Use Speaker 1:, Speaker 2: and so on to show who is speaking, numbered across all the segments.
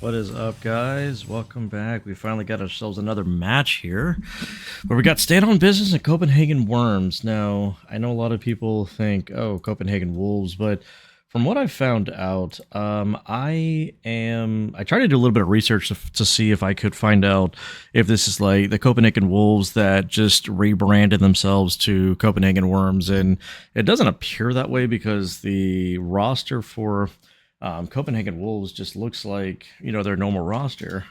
Speaker 1: What is up, guys? Welcome back. We finally got ourselves another match here where we got Stand on Business and Copenhagen Worms. Now, I know a lot of people think, oh, Copenhagen Wolves, but from what I've found out, I tried to do a little bit of research to see if I could find out if this is like the Copenhagen Wolves that just rebranded themselves to Copenhagen Worms, and it doesn't appear that way because the roster for Copenhagen Wolves just looks like their normal roster,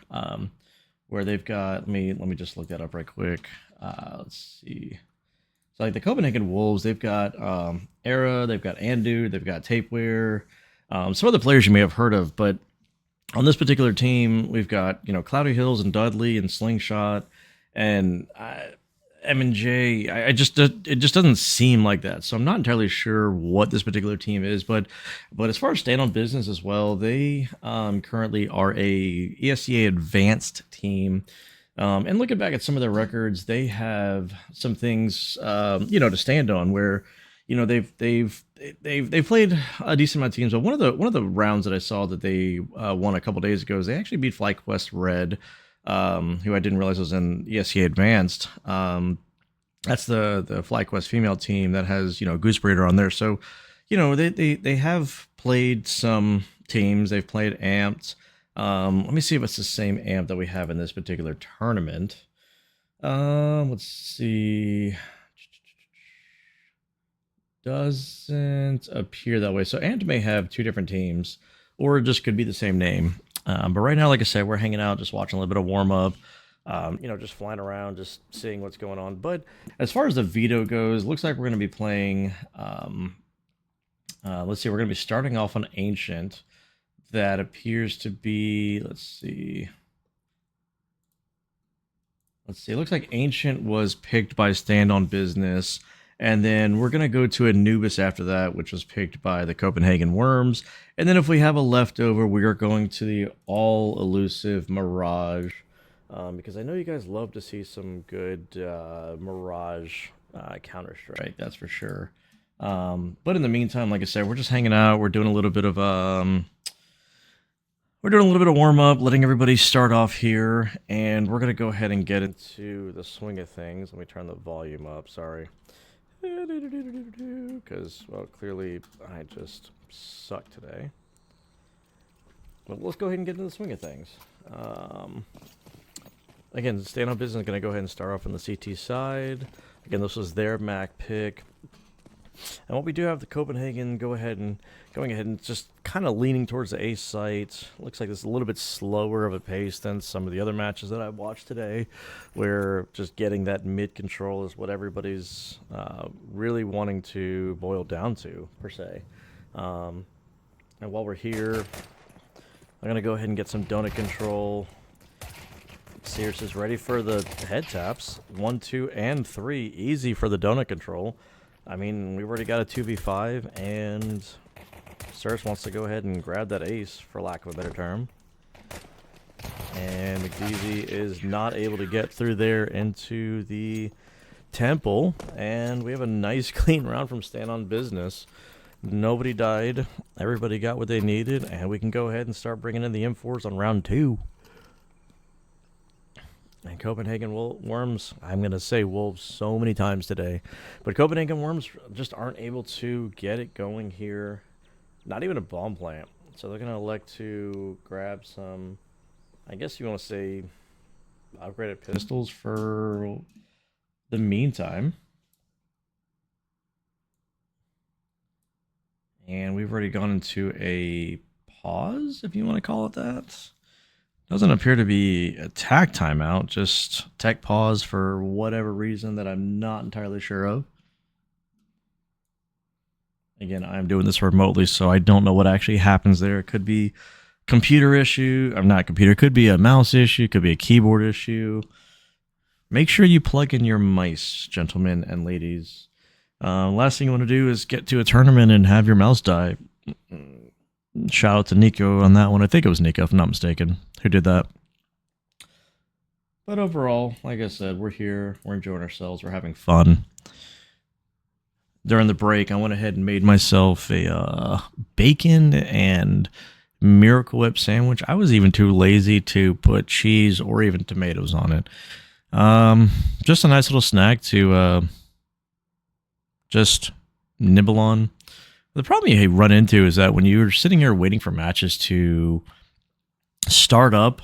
Speaker 1: where they've got. Let me just look that up right quick. Let's see. So like the Copenhagen Wolves, they've got Era, they've got Andu, they've got Tapeware, some other players you may have heard of. But on this particular team, we've got Cloudy Hills and Dudley and Slingshot and M&J. It just doesn't seem like that. So I'm not entirely sure what this particular team is. But as far as Stand on Business as well, they currently are a ESCA advanced team. And looking back at some of their records, they have some things, to stand on. Where, they've played a decent amount of teams. But one of the rounds that I saw that they won a couple days ago is they actually beat FlyQuest Red, who I didn't realize was in ESCA Advanced. That's the FlyQuest female team that has Goose Breeder on there. So, they have played some teams. They've played Amped. Let me see if it's the same amp that we have in this particular tournament. Let's see. Doesn't appear that way. So Amp may have two different teams, or it just could be the same name. But right now, like I said, we're hanging out, just watching a little bit of warm up. Just flying around, just seeing what's going on. But as far as the veto goes, looks like we're going to be playing. Let's see. We're going to be starting off on Ancient. That appears to be, let's see. It looks like Ancient was picked by Stand on Business, and then we're going to go to Anubis after that, which was picked by the Copenhagen Worms. And then if we have a leftover, we are going to the all-elusive Mirage, because I know you guys love to see some good Mirage Counter-Strike, that's for sure. But in the meantime, like I said, we're just hanging out. We're doing a little bit of warm up, letting everybody start off here, and we're going to go ahead and get into the swing of things. Let me turn the volume up, sorry. Because, well, clearly I just suck today. But let's go ahead and get into the swing of things. Again, Stand on Business is going to go ahead and start off on the CT side. Again, this was their Mac pick. And what we do have the Copenhagen going ahead and just kind of leaning towards the ace site. Looks like it's a little bit slower of a pace than some of the other matches that I've watched today, where just getting that mid control is what everybody's really wanting to boil down to, per se. And while we're here, I'm going to go ahead and get some donut control. Sears is ready for the head taps. 1, 2, and 3. Easy for the donut control. I mean, we've already got a 2v5, and Circe wants to go ahead and grab that ace, for lack of a better term. And McDeezy is not able to get through there into the temple, and we have a nice clean round from Stand on Business. Nobody died, everybody got what they needed, and we can go ahead and start bringing in the M4s on round 2. And Copenhagen Worms, I'm going to say Wolves so many times today, but Copenhagen Worms just aren't able to get it going here. Not even a bomb plant. So they're going to elect to grab some, I guess you want to say, upgraded pistols for the meantime. And we've already gone into a pause, if you want to call it that. Doesn't appear to be a tac timeout, just tech pause for whatever reason that I'm not entirely sure of. Again, I'm doing this remotely, so I don't know what actually happens there. It could be computer issue. I'm not computer. It could be a mouse issue. It could be a keyboard issue. Make sure you plug in your mice, gentlemen and ladies. Last thing you want to do is get to a tournament and have your mouse die. Shout out to Nico on that one. I think it was Nico, if I'm not mistaken, who did that. But overall, like I said, we're here. We're enjoying ourselves. We're having fun. During the break, I went ahead and made myself a bacon and Miracle Whip sandwich. I was even too lazy to put cheese or even tomatoes on it. Just a nice little snack to just nibble on. The problem you run into is that when you're sitting here waiting for matches to start up,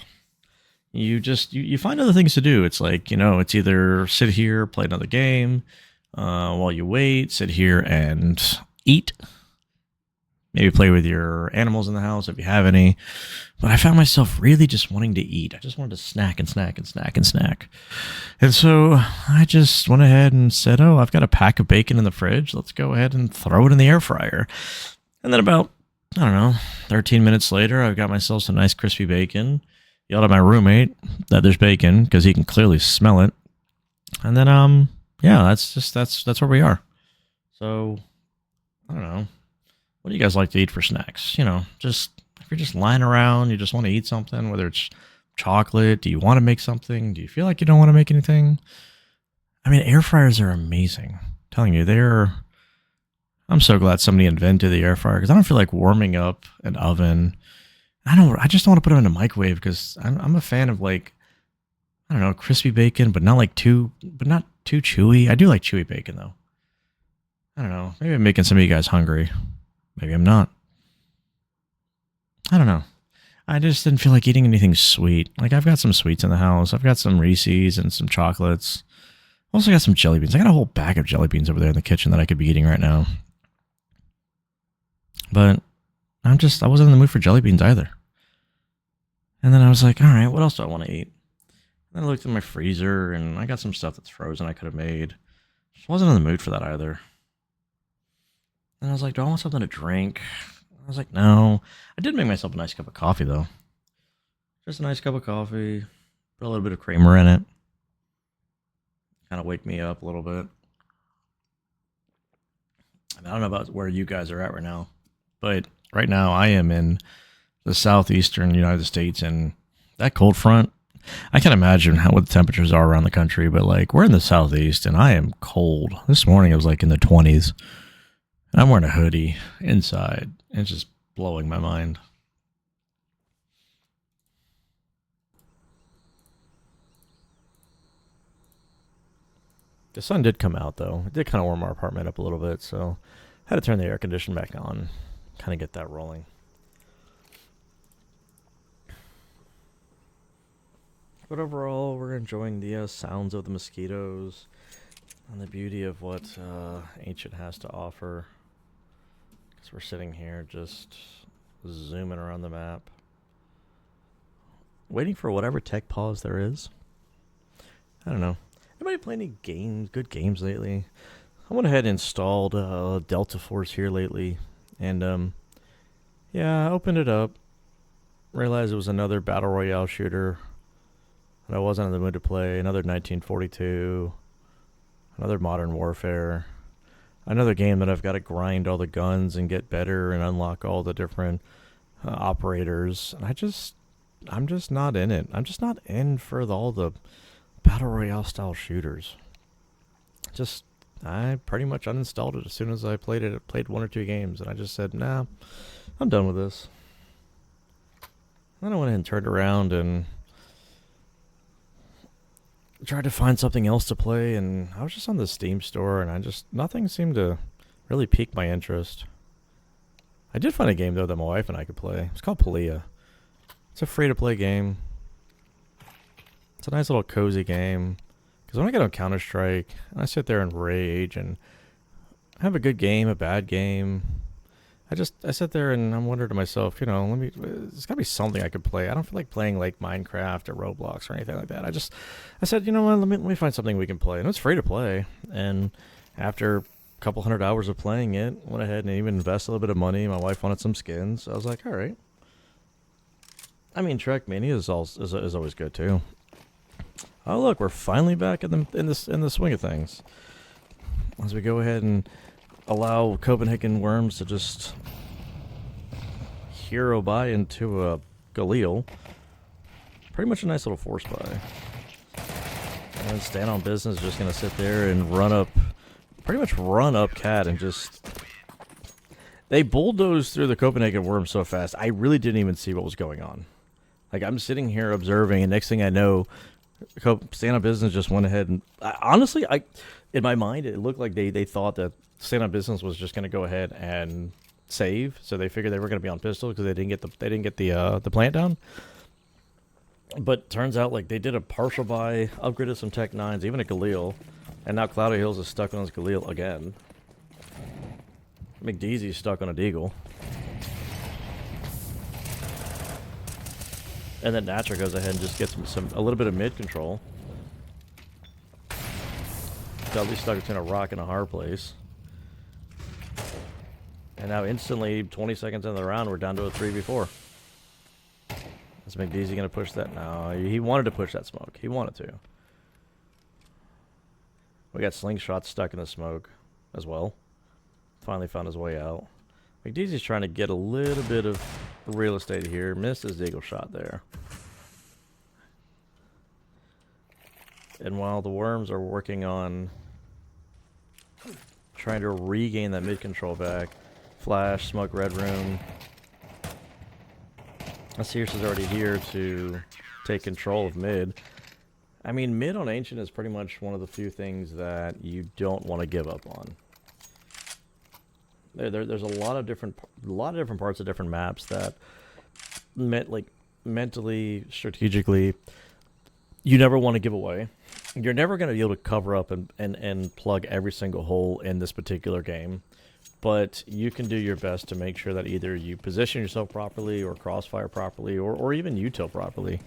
Speaker 1: you find other things to do. It's like, it's either sit here, play another game, while you wait, sit here and eat. Maybe play with your animals in the house if you have any. But I found myself really just wanting to eat. I just wanted to snack and snack and snack and snack. And so I just went ahead and said, oh, I've got a pack of bacon in the fridge. Let's go ahead and throw it in the air fryer. And then about, 13 minutes later, I've got myself some nice crispy bacon. Yelled at my roommate that there's bacon because he can clearly smell it. And then, that's where we are. So, I don't know. What do you guys like to eat for snacks? Just if you're just lying around, you just want to eat something, whether it's chocolate, do you want to make something? Do you feel like you don't want to make anything? I mean, air fryers are amazing. I'm telling you, I'm so glad somebody invented the air fryer because I don't feel like warming up an oven. I just don't want to put it in a microwave because I'm a fan of crispy bacon, but not too chewy. I do like chewy bacon though. I don't know. Maybe I'm making some of you guys hungry. Maybe I'm not. I don't know. I just didn't feel like eating anything sweet. I've got some sweets in the house. I've got some Reese's and some chocolates. I also got some jelly beans. I got a whole bag of jelly beans over there in the kitchen that I could be eating right now. But I wasn't in the mood for jelly beans either. And then I was like, all right, what else do I want to eat? And I looked in my freezer and I got some stuff that's frozen I could have made. Just wasn't in the mood for that either. And I was like, do I want something to drink? I was like, no. I did make myself a nice cup of coffee, though. Just a nice cup of coffee. Put a little bit of creamer in it. Kind of wake me up a little bit. I don't know about where you guys are at right now. But right now, I am in the southeastern United States. And that cold front, I can imagine what the temperatures are around the country. But, we're in the southeast, and I am cold. This morning, it was, in the 20s. I'm wearing a hoodie inside. It's just blowing my mind. The sun did come out, though. It did kind of warm our apartment up a little bit, so I had to turn the air conditioner back on, kind of get that rolling. But overall, we're enjoying the sounds of the mosquitoes and the beauty of what Ancient has to offer. Because we're sitting here just zooming around the map, waiting for whatever tech pause there is. I don't know. Anybody play any good games lately? I went ahead and installed Delta Force here lately, and I opened it up, realized it was another Battle Royale shooter that I wasn't in the mood to play, another 1942, another Modern Warfare, another game that I've got to grind all the guns and get better and unlock all the different operators. And I'm just not in it. I'm just not in for all the Battle Royale style shooters. I pretty much uninstalled it as soon as I played it. I played one or two games and I just said, nah, I'm done with this. Then I went ahead and turned around and tried to find something else to play, and I was just on the Steam store, and nothing seemed to really pique my interest. I did find a game, though, that my wife and I could play. It's called Palia. It's a free-to-play game. It's a nice little cozy game. Because when I get on Counter-Strike, I sit there and rage and have a good game, a bad game. I sit there and I'm wondering to myself, there's got to be something I could play. I don't feel like playing Minecraft or Roblox or anything like that. I said, you know what, let me find something we can play. And it's free to play. And after a couple 100 hours of playing it, went ahead and even invested a little bit of money. My wife wanted some skins. So I was like, all right. I mean, Trek Mania is always good too. Oh look, we're finally back in the swing of things. As we go ahead and allow Copenhagen Worms to just hero by into a Galil. Pretty much a nice little force buy. And Stand on Business is just going to sit there and pretty much run up Cat and just They bulldozed through the Copenhagen Worms so fast, I really didn't even see what was going on. Like, I'm sitting here observing, and next thing I know, Stand On Business just went ahead and... honestly, in my mind, it looked like they thought that Stand On Business was just going to go ahead and save, so they figured they were going to be on pistol because they didn't get the plant down. But turns out, like, they did a partial buy, upgraded some Tech 9s, even a Galil, and now Cloudy Hills is stuck on his Galil again. McDeezy's stuck on a Deagle. And then Natra goes ahead and just gets a little bit of mid control. Dudley's stuck between a rock and a hard place. And now instantly, 20 seconds into the round, we're down to a 3v4. Is McDeezy going to push that? No, he wanted to push that smoke. He wanted to. We got Slingshot stuck in the smoke as well. Finally found his way out. McDeezy's trying to get a little bit of real estate here. Missed his eagle shot there. And while the Worms are working on trying to regain that mid control back, Flash, smoke red room. Sears is already here to take control of mid. I mean, mid on Ancient is pretty much one of the few things that you don't want to give up on. There's a lot of different parts of different maps that mentally, strategically, you never want to give away. You're never going to be able to cover up and plug every single hole in this particular game, but you can do your best to make sure that either you position yourself properly or crossfire properly or even util properly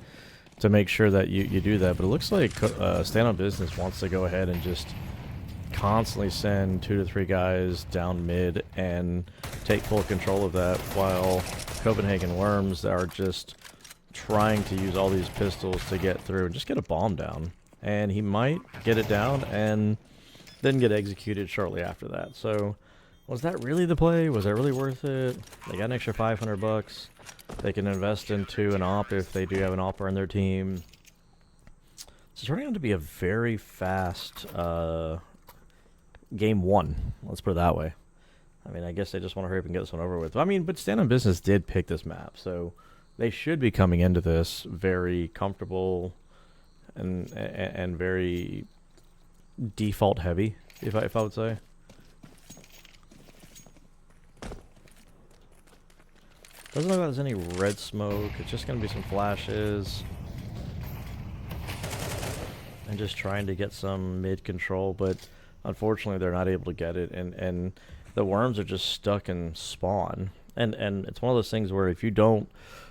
Speaker 1: to make sure that you do that. But it looks like Stand On Business wants to go ahead and just constantly send 2 to 3 guys down mid and take full control of that, while Copenhagen Worms are just trying to use all these pistols to get through and just get a bomb down. And he might get it down and then get executed shortly after that. So was that really the play? Was that really worth it? They got an extra $500. They can invest into an op if they do have an opper in their team. It's turning out to be a very fast game 1. Let's put it that way. I mean, I guess they just want to hurry up and get this one over with. I mean, but Stand On Business did pick this map, so they should be coming into this very comfortable and very default heavy, if I would say. Doesn't look like there's any red smoke. It's just going to be some flashes. And just trying to get some mid control, but unfortunately they're not able to get it. And the Worms are just stuck in spawn. And it's one of those things where if you don't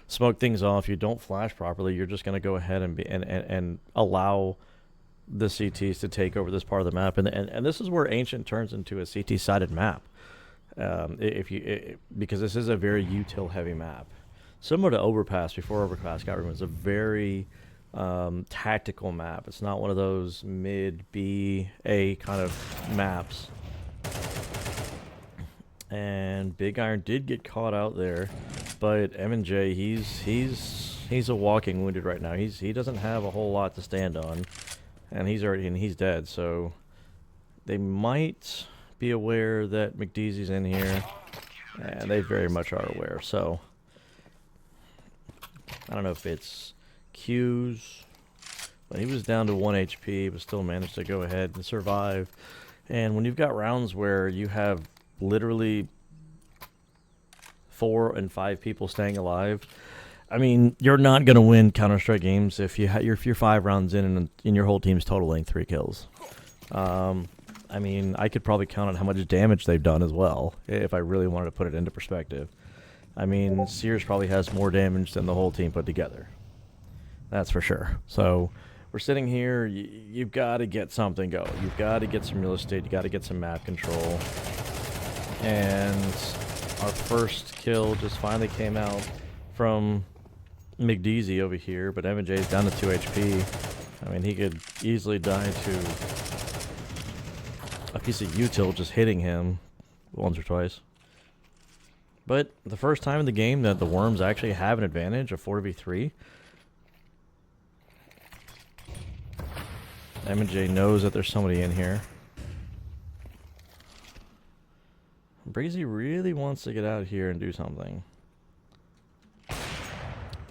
Speaker 1: smoke things off, you don't flash properly, you're just going to go ahead and allow the CTs to take over this part of the map. And this is where Ancient turns into a CT-sided map. Because this is a very util heavy map, similar to Overpass before Overpass got removed. It's a very tactical map. It's not one of those mid B A kind of maps. And Big Iron did get caught out there, but M&J, he's a walking wounded right now. He doesn't have a whole lot to stand on, and he's dead. So they might be aware that McDeezy's in here, and they very much are aware. So I don't know if it's Q's, but he was down to 1 HP, but still managed to go ahead and survive. And when you've got rounds where you have literally 4 and 5 people staying alive, I mean, you're not going to win Counter-Strike games if you're 5 rounds in and your whole team's totaling 3 kills. I mean, I could probably count on how much damage they've done as well, if I really wanted to put it into perspective. I mean, Sears probably has more damage than the whole team put together. That's for sure. So we're sitting here. You've got to get something going. You've got to get some real estate. You got to get some map control. And our first kill just finally came out from McDeezy over here, but M&J's down to 2 HP. I mean, he could easily die to a piece of util just hitting him once or twice. But the first time in the game that the Worms actually have an advantage of 4v3. M&J knows that there's somebody in here. Breezy really wants to get out here and do something.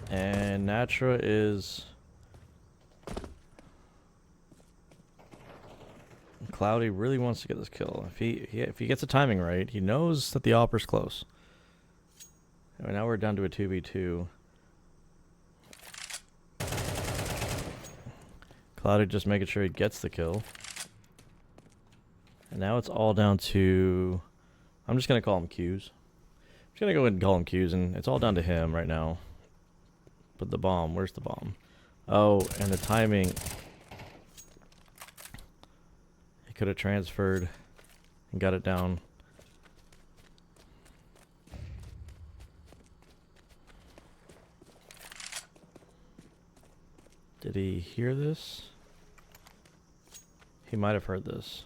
Speaker 1: And Natra is... Cloudy really wants to get this kill. If he gets the timing right, he knows that the offer's close. And now we're down to a 2v2. Cloudy just making sure he gets the kill. And now it's all down to... I'm just going to call him Q's. I'm just going to go ahead and call him Q's, and it's all down to him right now. But the bomb, where's the bomb? Oh, and the timing... He could have transferred and got it down. Did he hear this? He might have heard this.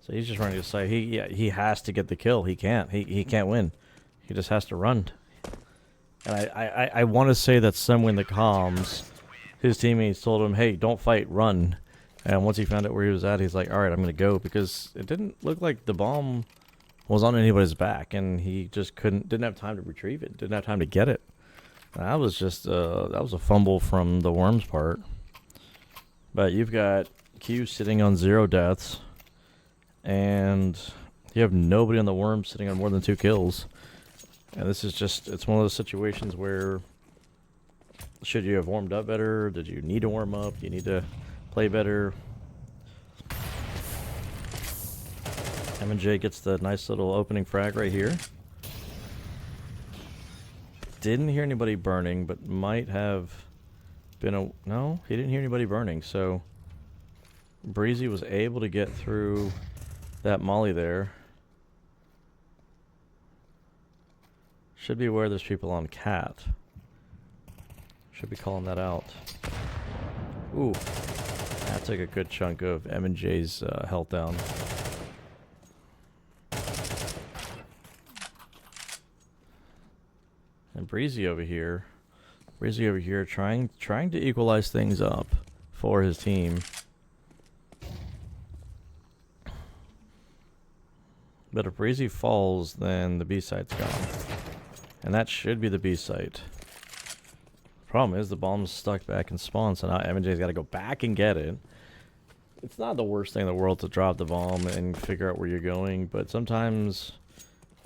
Speaker 1: So he's just running to say he has to get the kill. He can't. He can't win. He just has to run. And I want to say that somewhere in the comms, his teammates told him, "Hey, don't fight, run." And once he found out where he was at, he's like, "All right, I'm gonna go," because it didn't look like the bomb was on anybody's back, and he just didn't have time to retrieve it. Didn't have time to get it. That was just that was a fumble from the Worms part. But you've got Q sitting on 0 deaths, and you have nobody on the Worms sitting on more than 2 kills. And this is just, it's one of those situations where, should you have warmed up better? Did you need to warm up? Do you need to play better? M&J gets the nice little opening frag right here. Didn't hear anybody burning, but might have been a... No, he didn't hear anybody burning, so Breezy was able to get through that molly there. Should be aware there's people on cat. Should be calling that out. Ooh, that took a good chunk of M&J's health down. And Breezy over here trying to equalize things up for his team. But if Breezy falls, then the B site's gone. And that should be the B site. Problem is the bomb's stuck back in spawn, so now M&J's got to go back and get it. It's not the worst thing in the world to drop the bomb and figure out where you're going, but sometimes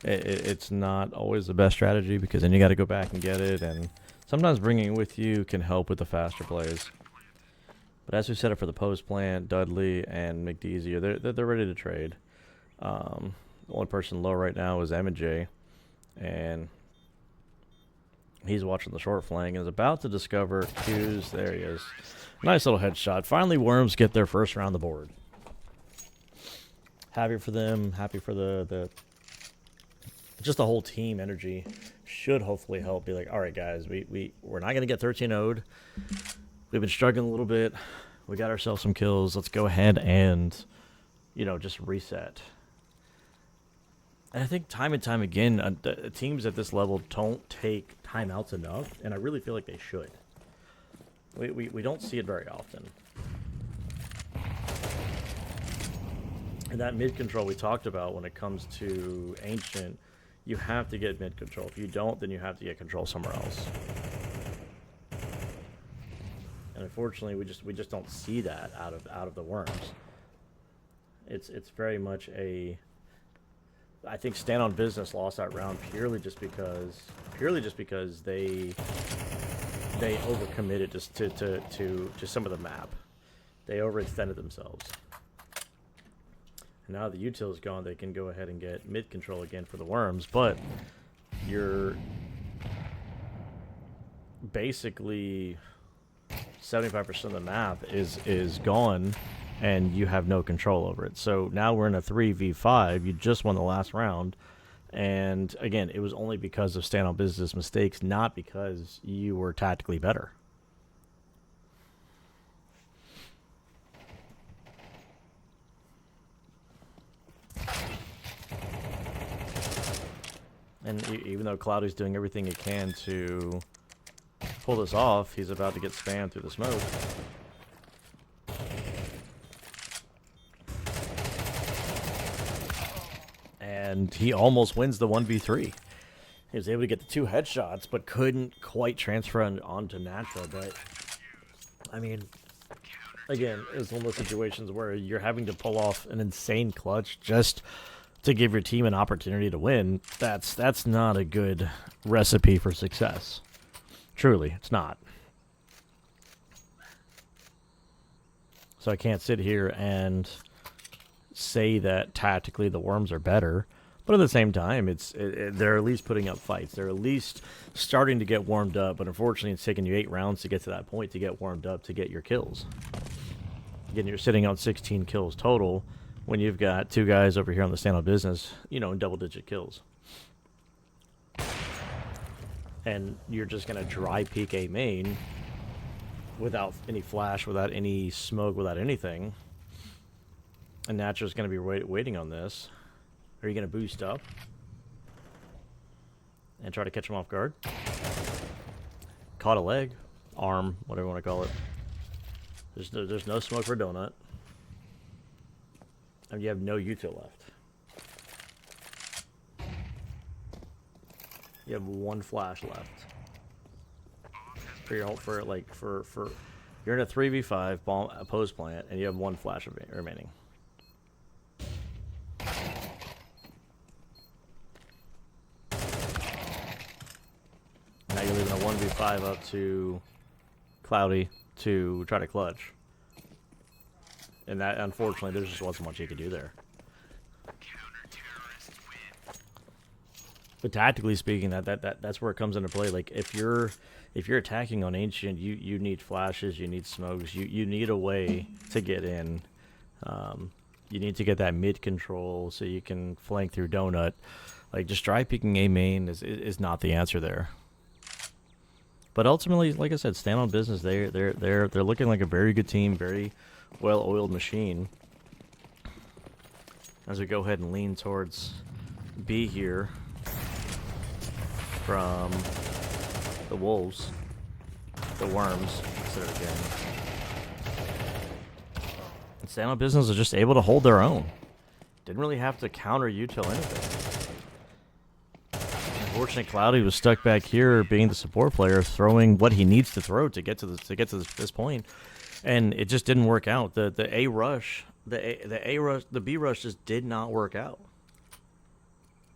Speaker 1: it's not always the best strategy, because then you got to go back and get it, and sometimes bringing it with you can help with the faster plays. But as we set up for the post plant, Dudley and McDeezy, they're ready to trade. The only person low right now is M&J, and he's watching the short flank and is about to discover Q's. There he is. Nice little headshot. Finally, Worms get their first round on the board. Happy for them. Happy for the just the whole team energy. Should hopefully help. Be like, all right, guys, we're not going to get 13-0'd. We've been struggling a little bit. We got ourselves some kills. Let's go ahead and, just reset. And I think time and time again, teams at this level don't take timeouts enough, and I really feel like they should. We don't see it very often. And that mid-control we talked about when it comes to Ancient, you have to get mid-control. If you don't, then you have to get control somewhere else. And unfortunately, we just don't see that out of the Worms. It's very much a... I think Stand on Business lost that round purely just because they overcommitted just to some of the map. They overextended themselves. And now the util is gone, they can go ahead and get mid control again for the Worms, but you're basically 75% of the map is gone, and you have no control over it. So now we're in a 3v5. You just won the last round. And again, it was only because of Stand on Business mistakes, not because you were tactically better. And even though Cloudy's doing everything he can to pull this off, he's about to get spammed through the smoke. and he almost wins the 1v3. He was able to get the 2 headshots, but couldn't quite transfer onto Natra. But, I mean, again, it's one of those situations where you're having to pull off an insane clutch just to give your team an opportunity to win. That's not a good recipe for success. Truly, it's not. So I can't sit here and say that tactically the Worms are better. But at the same time, they're at least putting up fights. They're at least starting to get warmed up. But unfortunately, it's taken you 8 rounds to get to that point, to get warmed up, to get your kills. Again, you're sitting on 16 kills total when you've got 2 guys over here on the stand-up business, you know, in double-digit kills. And you're just going to dry peek A main without any flash, without any smoke, without anything. And Natra's going to be waiting on this. Are you going to boost up and try to catch him off guard? Caught a leg, arm, whatever you want to call it. There's no smoke for donut. And you have no util left. You have 1 flash left. For your you're in a 3v5 bomb post plant and you have 1 flash remaining. Now you're leaving a 1v5 up to Cloudy to try to clutch. And that, unfortunately, there just wasn't much you could do there. But tactically speaking, that's where it comes into play. Like if you're attacking on Ancient, you need flashes, you need smokes, you need a way to get in. You need to get that mid control so you can flank through Donut. Like just dry picking A main is not the answer there. But ultimately, like I said, stand on business. They're looking like a very good team, very well-oiled machine. As we go ahead and lean towards B here from the Wolves, the Worms, instead of again. And stand on business is just able to hold their own. Didn't really have to counter util anything. Unfortunately, Cloudy was stuck back here, being the support player, throwing what he needs to throw to get to this point, and it just didn't work out. The B rush just did not work out.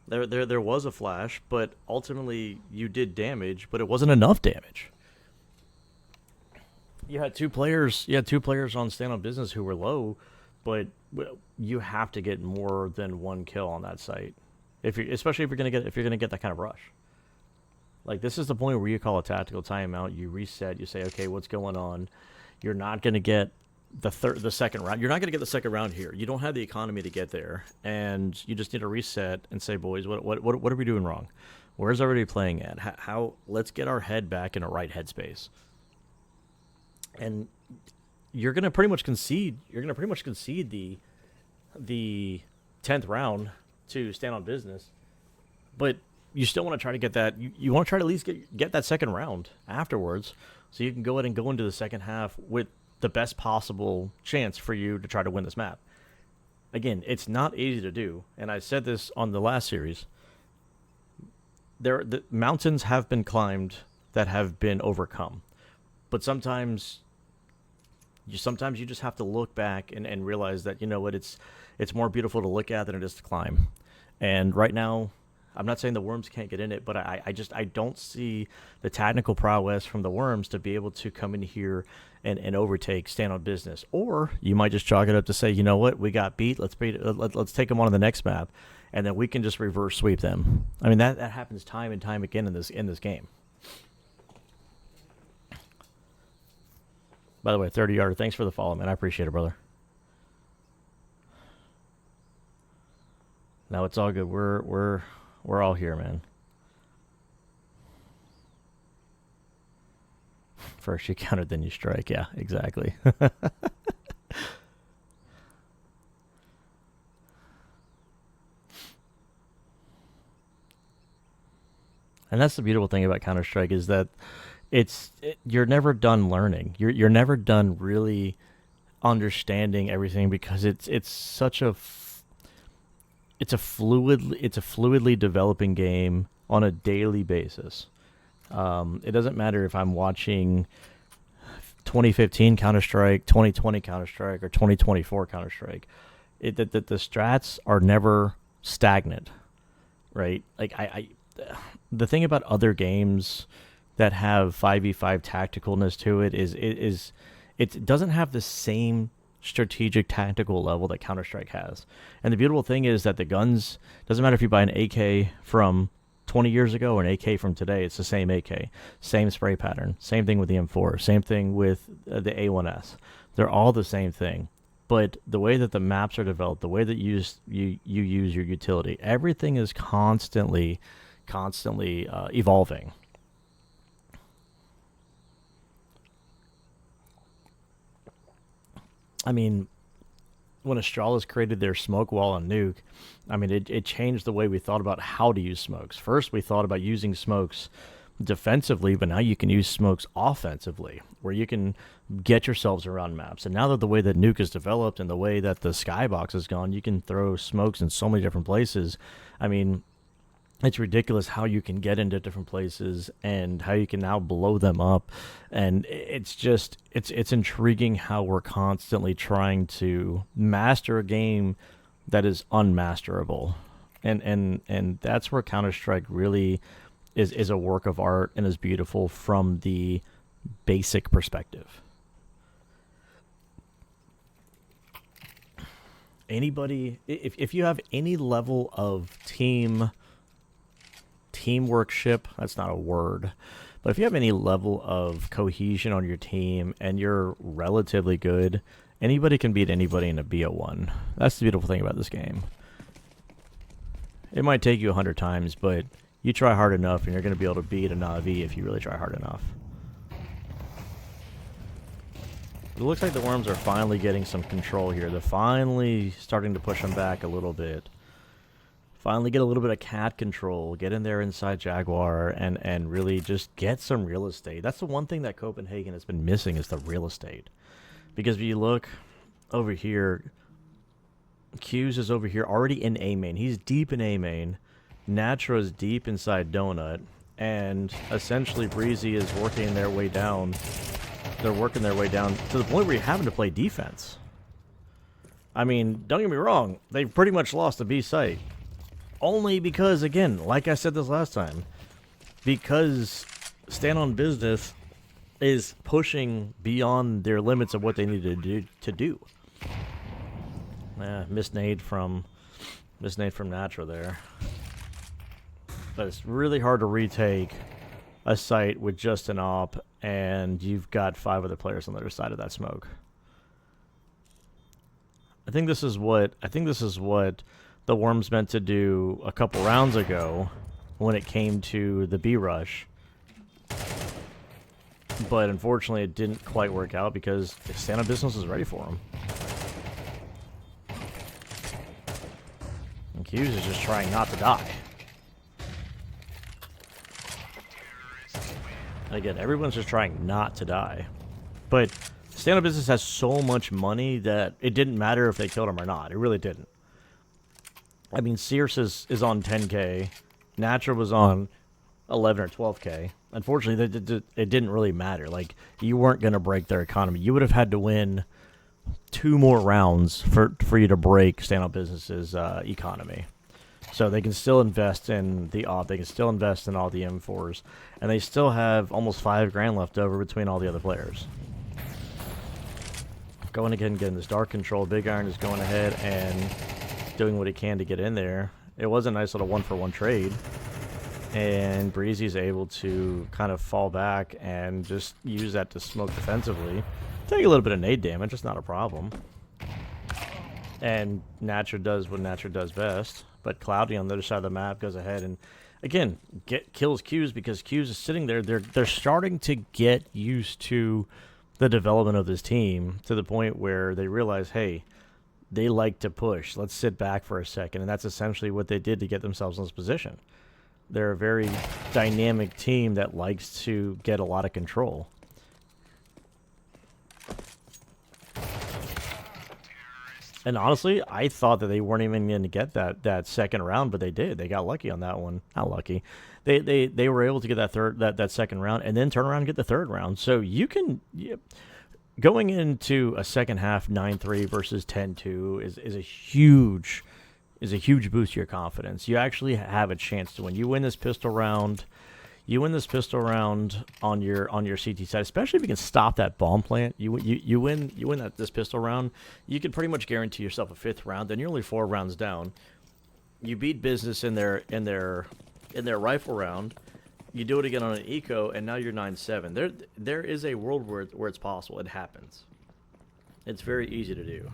Speaker 1: There was a flash, but ultimately you did damage, but it wasn't enough damage. You had two players on stand on business who were low, but you have to get more than 1 kill on that site. Especially if you're gonna get that kind of rush. Like this is the point where you call a tactical timeout, you reset, you say, okay, what's going on? You're not gonna get the second round. You're not gonna get the second round here. You don't have the economy to get there, and you just need to reset and say, boys, what are we doing wrong? Where's everybody playing at? How let's get our head back in a right headspace. And you're gonna pretty much concede. You're gonna pretty much concede the 10th round to stand on business, but you still want to try to get that. You want to try to at least get that second round afterwards, so you can go ahead and go into the second half with the best possible chance for you to try to win this map. Again, it's not easy to do, and I said this on the last series. The mountains have been climbed that have been overcome, but sometimes you just have to look back and realize that, you know what, it's more beautiful to look at than it is to climb. And right now, I'm not saying the Worms can't get in it, but I don't see the technical prowess from the Worms to be able to come in here and overtake stand on business. Or you might just chalk it up to say, you know what, we got beat. Let's take them on the next map, and then we can just reverse sweep them. I mean that happens time and time again in this game. By the way, 30-yarder, thanks for the follow, man. I appreciate it, brother. No, it's all good. We're all here, man. First you counter, then you strike. Yeah, exactly. And that's the beautiful thing about Counter-Strike is that you're never done learning. You're never done really understanding everything, because it's such a it's a fluidly developing game on a daily basis. It doesn't matter if I'm watching 2015 Counter-Strike, 2020 Counter-Strike, or 2024 Counter-Strike. The strats are never stagnant, right? Like the thing about other games that have 5v5 tacticalness to it is it doesn't have the same strategic tactical level that Counter-Strike has. And the beautiful thing is that the guns, doesn't matter if you buy an AK from 20 years ago or an AK from today, it's the same AK, same spray pattern, same thing with the M4, same thing with the A1S. They're all the same thing. But the way that the maps are developed, the way that you use your utility, everything is constantly evolving. I mean, when Astralis created their smoke wall on Nuke, I mean, it changed the way we thought about how to use smokes. First, we thought about using smokes defensively, but now you can use smokes offensively, where you can get yourselves around maps. And now that the way that Nuke is developed and the way that the skybox has gone, you can throw smokes in so many different places. I mean, it's ridiculous how you can get into different places and how you can now blow them up. And it's just, it's intriguing how we're constantly trying to master a game that is unmasterable. And that's where Counter-Strike really is a work of art and is beautiful from the basic perspective. Anybody, if you have any level of teamworkship, that's not a word, but if you have any level of cohesion on your team and you're relatively good, anybody can beat anybody in a BO1. That's the beautiful thing about this game. It might take you 100 times, but you try hard enough and you're going to be able to beat a Na'Vi if you really try hard enough. It looks like the Worms are finally getting some control here. They're finally starting to push them back a little bit. Finally get a little bit of cat control, get in there inside Jaguar, and really just get some real estate. That's the one thing that Copenhagen has been missing, is the real estate. Because if you look over here, Q's is over here already in A main. He's deep in A main. Natra is deep inside Donut. And essentially Breezy is working their way down. They're working their way down to the point where you're having to play defense. I mean, don't get me wrong, they've pretty much lost the B site. Only because, again, like I said this last time, because Stand on Business is pushing beyond their limits of what they need to do. Missed nade from Natra there. But it's really hard to retake a site with just an op, and you've got 5 other players on the other side of that smoke. I think this is what the Worms meant to do a couple rounds ago when it came to the B rush. But unfortunately it didn't quite work out because the Stand on Business was ready for him. And Q's is just trying not to die. And again, everyone's just trying not to die. But Stand on Business has so much money that it didn't matter if they killed him or not. It really didn't. I mean, Sears is on 10k. Natra was on 11 or 12k. Unfortunately, it didn't really matter. Like, you weren't going to break their economy. You would have had to win 2 more rounds for you to break Stand on Business's economy. So they can still invest in the op. They can still invest in all the M4s. And they still have almost 5 grand left over between all the other players. Going again, getting this dark control. Big Iron is going ahead and doing what he can to get in there. It was a nice little 1-for-1 trade. And Breezy's able to kind of fall back and just use that to smoke defensively. Take a little bit of nade damage, it's not a problem. And Natra does what Natra does best. But Cloudy on the other side of the map goes ahead and, again, kills Q's because Q's is sitting there. They're starting to get used to the development of this team to the point where they realize, hey, they like to push. Let's sit back for a second. And that's essentially what they did to get themselves in this position. They're a very dynamic team that likes to get a lot of control. And honestly, I thought that they weren't even going to get that second round, but they did. They got lucky on that one. Not lucky. They were able to get that second round and then turn around and get the third round. So you can going into a second half 9-3 versus 10-2 is a huge boost to your confidence. You actually have a chance to win. You win this pistol round. You win this pistol round on your CT side, especially if you can stop that bomb plant. You win this pistol round. You can pretty much guarantee yourself a fifth round. Then you're only 4 rounds down. You beat business in their rifle round. You do it again on an eco, and now you're 9-7. There is a world where it's possible. It happens. It's very easy to do.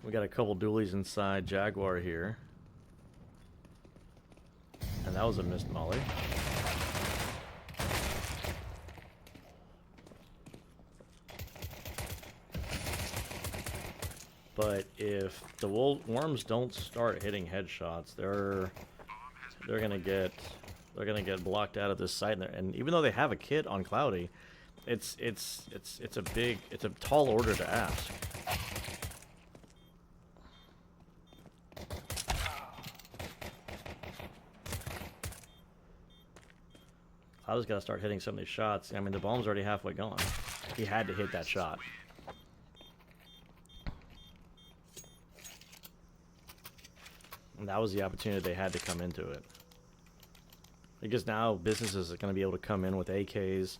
Speaker 1: We got a couple dualies inside Jaguar here. And that was a missed molly. But if the worms don't start hitting headshots, they're gonna get blocked out of this site. And even though they have a kit on Cloudy, it's a tall order to ask. I just gotta start hitting some of these shots. I mean, the bomb's already halfway gone. He had to hit that shot. And that was the opportunity they had to come into it. Because now businesses are going to be able to come in with AKs,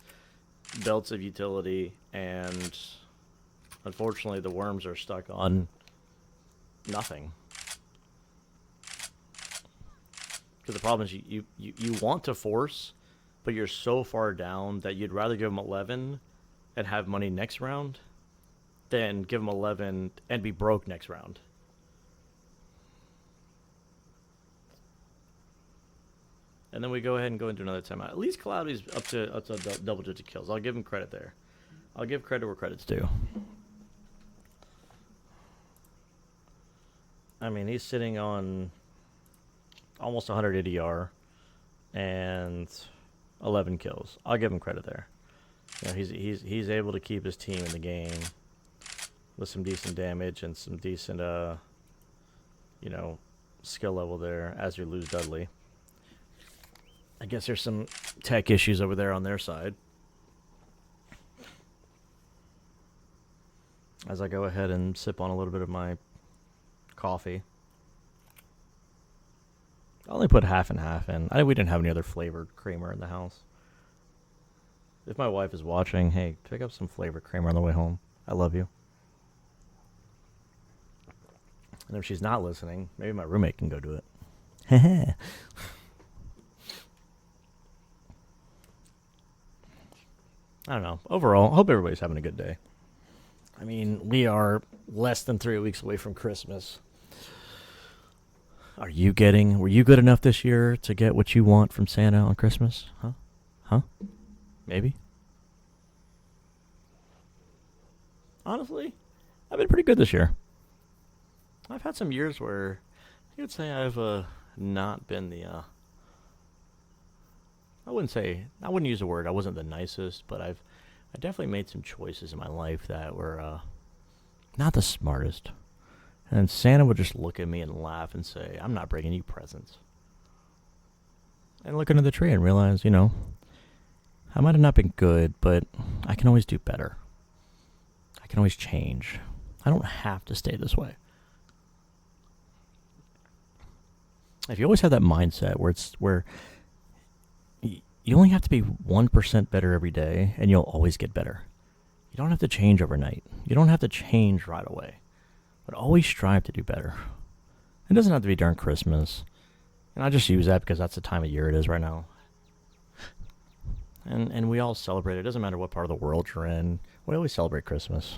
Speaker 1: belts of utility, and unfortunately the worms are stuck on nothing. Because the problem is you want to force, but you're so far down that you'd rather give them 11 and have money next round than give them 11 and be broke next round. And then we go ahead and go into another timeout. At least Cloudy's up to double-digit kills. I'll give him credit there. I'll give credit where credit's due. I mean, he's sitting on almost 100 ADR and 11 kills. I'll give him credit there. You know, he's able to keep his team in the game with some decent damage and some decent skill level there as you lose Dudley. I guess there's some tech issues over there on their side. As I go ahead and sip on a little bit of my coffee. I only put half and half in. We didn't have any other flavored creamer in the house. If my wife is watching, hey, pick up some flavored creamer on the way home. I love you. And if she's not listening, maybe my roommate can go do it. Heh. I don't know. Overall, I hope everybody's having a good day. I mean, we are less than 3 weeks away from Christmas. Were you good enough this year to get what you want from Santa on Christmas? Huh? Maybe? Honestly, I've been pretty good this year. I've had some years where you would say I've not been the... I wouldn't use the word, I wasn't the nicest, but I definitely made some choices in my life that were not the smartest. And Santa would just look at me and laugh and say, I'm not bringing you presents. And look under the tree and realize, I might have not been good, but I can always do better. I can always change. I don't have to stay this way. If you always have that mindset where you only have to be 1% better every day, and you'll always get better. You don't have to change overnight. You don't have to change right away. But always strive to do better. It doesn't have to be during Christmas. And I just use that because that's the time of year it is right now. And we all celebrate it. It doesn't matter what part of the world you're in. We always celebrate Christmas.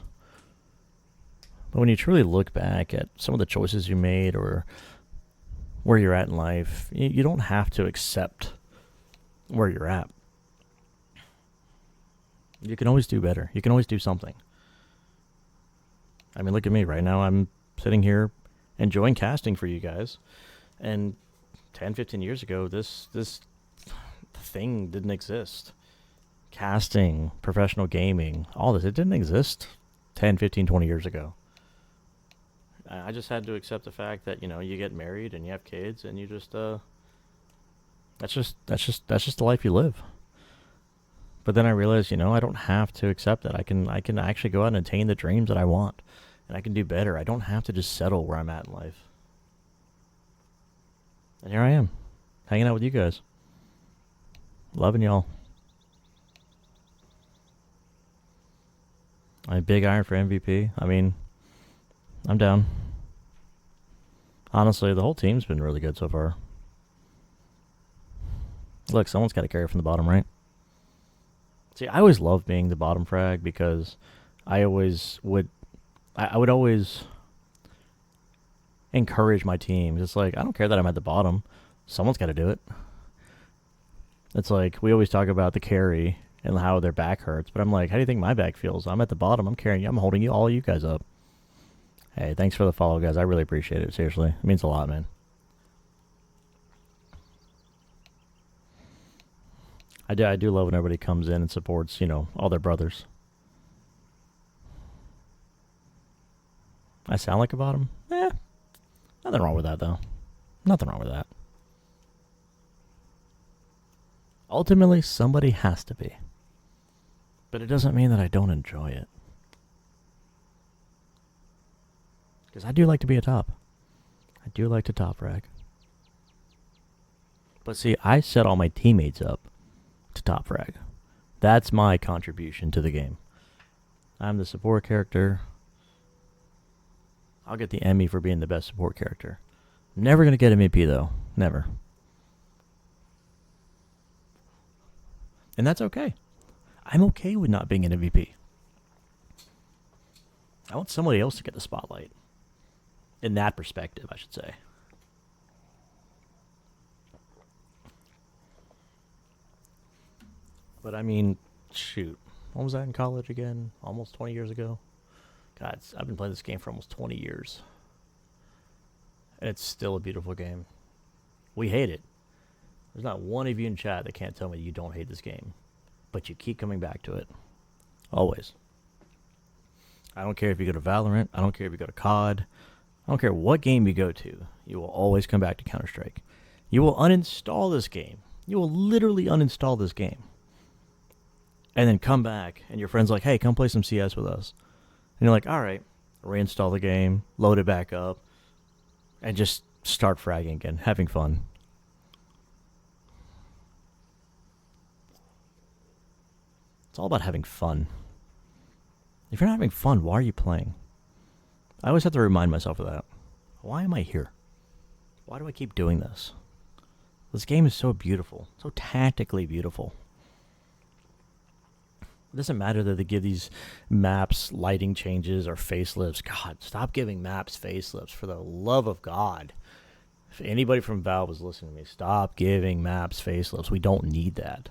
Speaker 1: But when you truly look back at some of the choices you made or where you're at in life, you don't have to accept where you're at. You can always do better. You can always do something. I mean, look at me right now. I'm sitting here enjoying casting for you guys. And 10, 15 years ago, this thing didn't exist. casting, professional gaming, all this, it didn't exist 10, 15, 20 years ago. I just had to accept the fact that, you get married and you have kids and you just, that's just the life you live. But then I realized, I don't have to accept that. I can actually go out and attain the dreams that I want. And I can do better. I don't have to just settle where I'm at in life. And here I am, hanging out with you guys. Loving y'all. I'm big iron for MVP. I mean, I'm down. Honestly, the whole team's been really good so far. Look, someone's got to carry from the bottom, right? See, I always loved being the bottom frag because I always would... I would always encourage my teams. It's like, I don't care that I'm at the bottom. Someone's got to do it. It's like, we always talk about the carry and how their back hurts. But I'm like, how do you think my back feels? I'm at the bottom. I'm carrying you. I'm holding all you guys up. Hey, thanks for the follow, guys. I really appreciate it. Seriously. It means a lot, man. I do love when everybody comes in and supports, all their brothers. I sound like a bottom? Nothing wrong with that, though. Nothing wrong with that. Ultimately, somebody has to be. But it doesn't mean that I don't enjoy it. Because I do like to be a top. I do like to top frag. But see, I set all my teammates up to top frag. That's my contribution to the game. I'm the support character. I'll get the Emmy for being the best support character. Never going to get MVP, though. Never. And that's okay. I'm okay with not being an MVP. I want somebody else to get the spotlight. In that perspective, I should say. But I mean, shoot. When was that in college again? Almost 20 years ago? God, I've been playing this game for almost 20 years. And it's still a beautiful game. We hate it. There's not one of you in chat that can't tell me you don't hate this game. But you keep coming back to it. Always. I don't care if you go to Valorant. I don't care if you go to COD. I don't care what game you go to. You will always come back to Counter-Strike. You will uninstall this game. You will literally uninstall this game. And then come back, and your friend's like, hey, come play some CS with us. And you're like, all right, reinstall the game, load it back up, and just start fragging again, having fun. It's all about having fun. If you're not having fun, why are you playing? I always have to remind myself of that. Why am I here? Why do I keep doing this? This game is so beautiful, so tactically beautiful. It doesn't matter that they give these maps lighting changes or facelifts. God, stop giving maps facelifts, for the love of God. If anybody from Valve is listening to me, stop giving maps facelifts. We don't need that.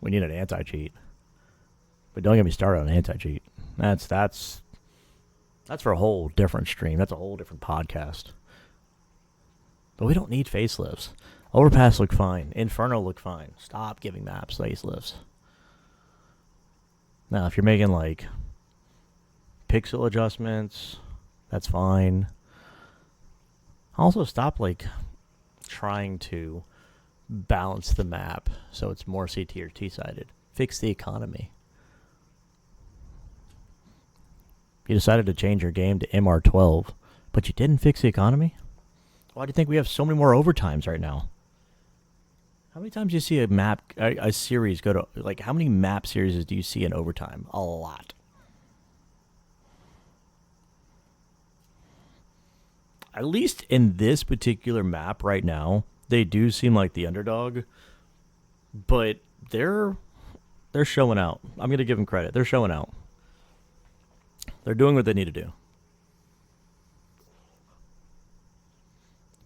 Speaker 1: We need an anti-cheat. But don't get me started on anti-cheat. That's for a whole different stream. That's a whole different podcast. But we don't need facelifts. Overpass look fine. Inferno look fine. Stop giving maps facelifts. Now, if you're making, like, pixel adjustments, that's fine. Also, stop, like, trying to balance the map so it's more CT or T-sided. Fix the economy. You decided to change your game to MR12, but you didn't fix the economy? Why do you think we have so many more overtimes right now? How many times do you see a series go to, like, how many map series do you see in overtime? A lot. At least in this particular map right now, they do seem like the underdog, but they're showing out. I'm going to give them credit. They're showing out. They're doing what they need to do.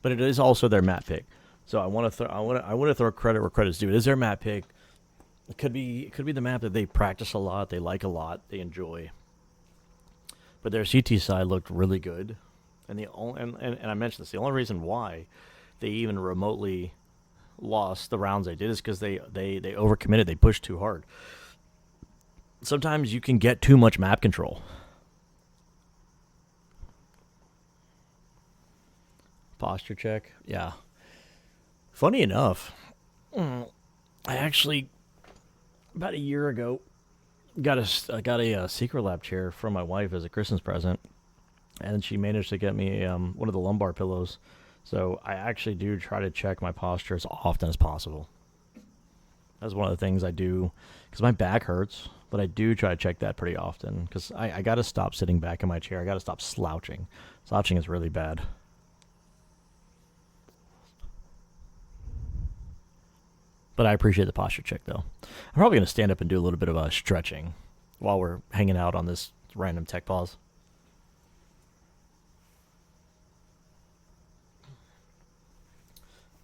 Speaker 1: But it is also their map pick. So I want to throw credit where credit's due. It is their map pick. It could be the map that they practice a lot, they like a lot, they enjoy. But their CT side looked really good. And I mentioned this, the only reason why they even remotely lost the rounds they did is because they overcommitted. They pushed too hard. Sometimes you can get too much map control. Posture check. Yeah. Funny enough, I actually about a year ago I got a secret lab chair from my wife as a Christmas present, and she managed to get me one of the lumbar pillows. So I actually do try to check my posture as often as possible. That's one of the things I do because my back hurts, but I do try to check that pretty often because I got to stop sitting back in my chair. I got to stop slouching. Slouching is really bad. But I appreciate the posture check, though. I'm probably going to stand up and do a little bit of stretching while we're hanging out on this random tech pause.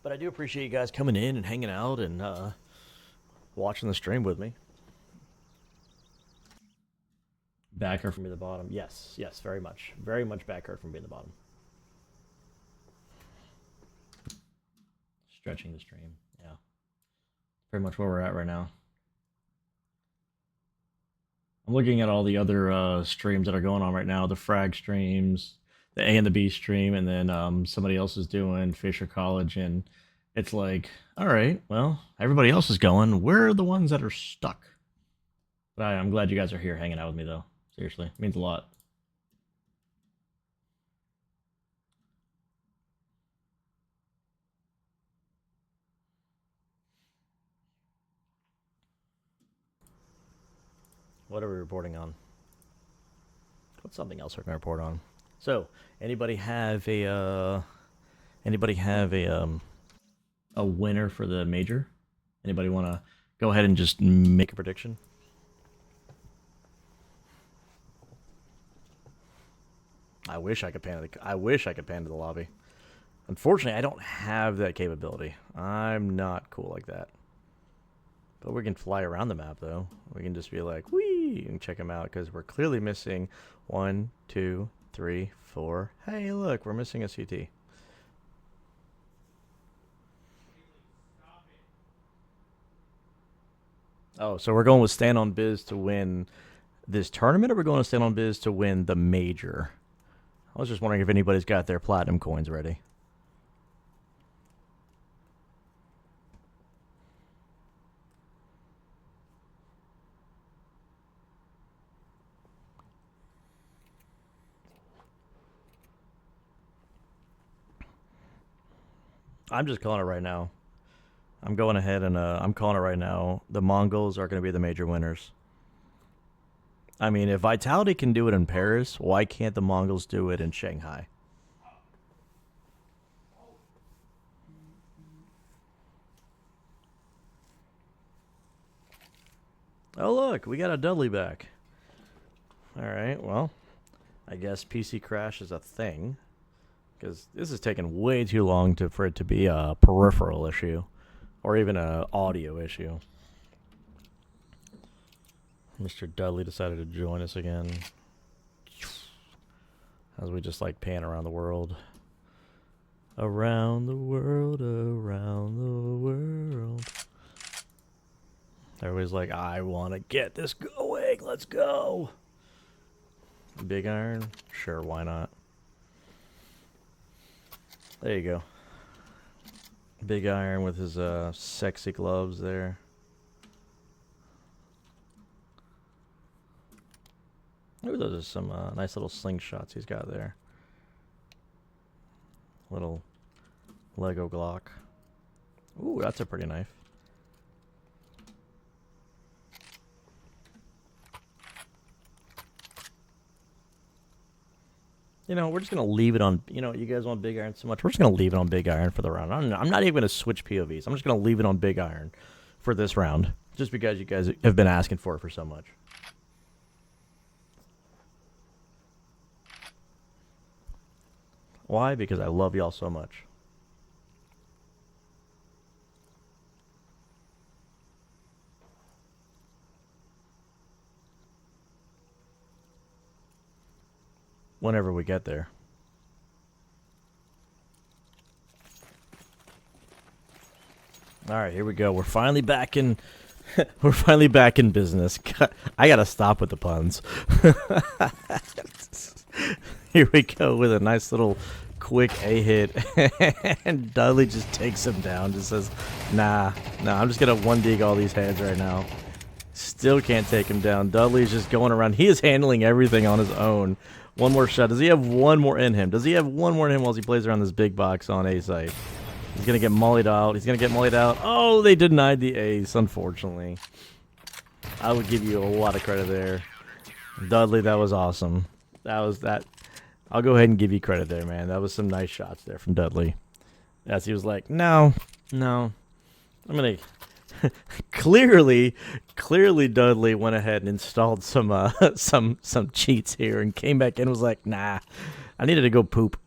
Speaker 1: But I do appreciate you guys coming in and hanging out and watching the stream with me. Back hurt from being the bottom. Yes, yes, very much. Very much back hurt from being the bottom. Stretching the stream. Yeah. Pretty much where we're at right now. I'm looking at all the other streams that are going on right now. The Frag streams, the A and the B stream, and then somebody else is doing Fisher College, and it's like, all right, well, everybody else is going. We're the ones that are stuck. But I'm glad you guys are here hanging out with me, though. Seriously, it means a lot. What are we reporting on? What's something else we're gonna report on? So, anybody have a winner for the major? Anybody want to go ahead and just make a prediction? I wish I could pan to the lobby. Unfortunately, I don't have that capability. I'm not cool like that. But we can fly around the map, though. We can just be like, whee, and check them out, because we're clearly missing 1, 2, 3, 4. Hey, look, we're missing a CT. Oh, so we're going with Stand on Biz to win this tournament, or we're going to Stand on Biz to win the major? I was just wondering if anybody's got their platinum coins ready. I'm just calling it right now. I'm going ahead and I'm calling it right now. The Mongols are going to be the major winners. I mean, if Vitality can do it in Paris, why can't the Mongols do it in Shanghai? Oh, look, we got a Dudley back. All right, well, I guess PC crash is a thing. Because this is taking way too long for it to be a peripheral issue. Or even an audio issue. Mr. Dudley decided to join us again. As we just like pan around the world. Around the world, around the world. Everybody's like, I want to get this going. Let's go. Big Iron? Sure, why not? There you go. Big Iron with his sexy gloves there. Ooh, those are some nice little slingshots he's got there. Little Lego Glock. Ooh, that's a pretty knife. You know, we're just going to leave it on, you know, you guys want Big Iron so much. We're just going to leave it on Big Iron for the round. I'm not even going to switch POVs. I'm just going to leave it on Big Iron for this round. Just because you guys have been asking for it for so much. Why? Because I love y'all so much. Whenever we get there. All right, here we go. We're finally back in. We're finally back in business. I gotta stop with the puns. Here we go with a nice little quick A hit, and Dudley just takes him down. Just says, "Nah, I'm just gonna one dig all these heads right now." Still can't take him down. Dudley's just going around. He is handling everything on his own. One more shot. Does he have one more in him? Does he have one more in him while he plays around this big box on A site? He's going to get mollied out. He's going to get mollied out. Oh, they denied the ace, unfortunately. I would give you a lot of credit there. Dudley, that was awesome. That. I'll go ahead and give you credit there, man. That was some nice shots there from Dudley. As he was like, no. I'm going to... Clearly Dudley went ahead and installed some cheats here and came back in and was like, nah, I needed to go poop.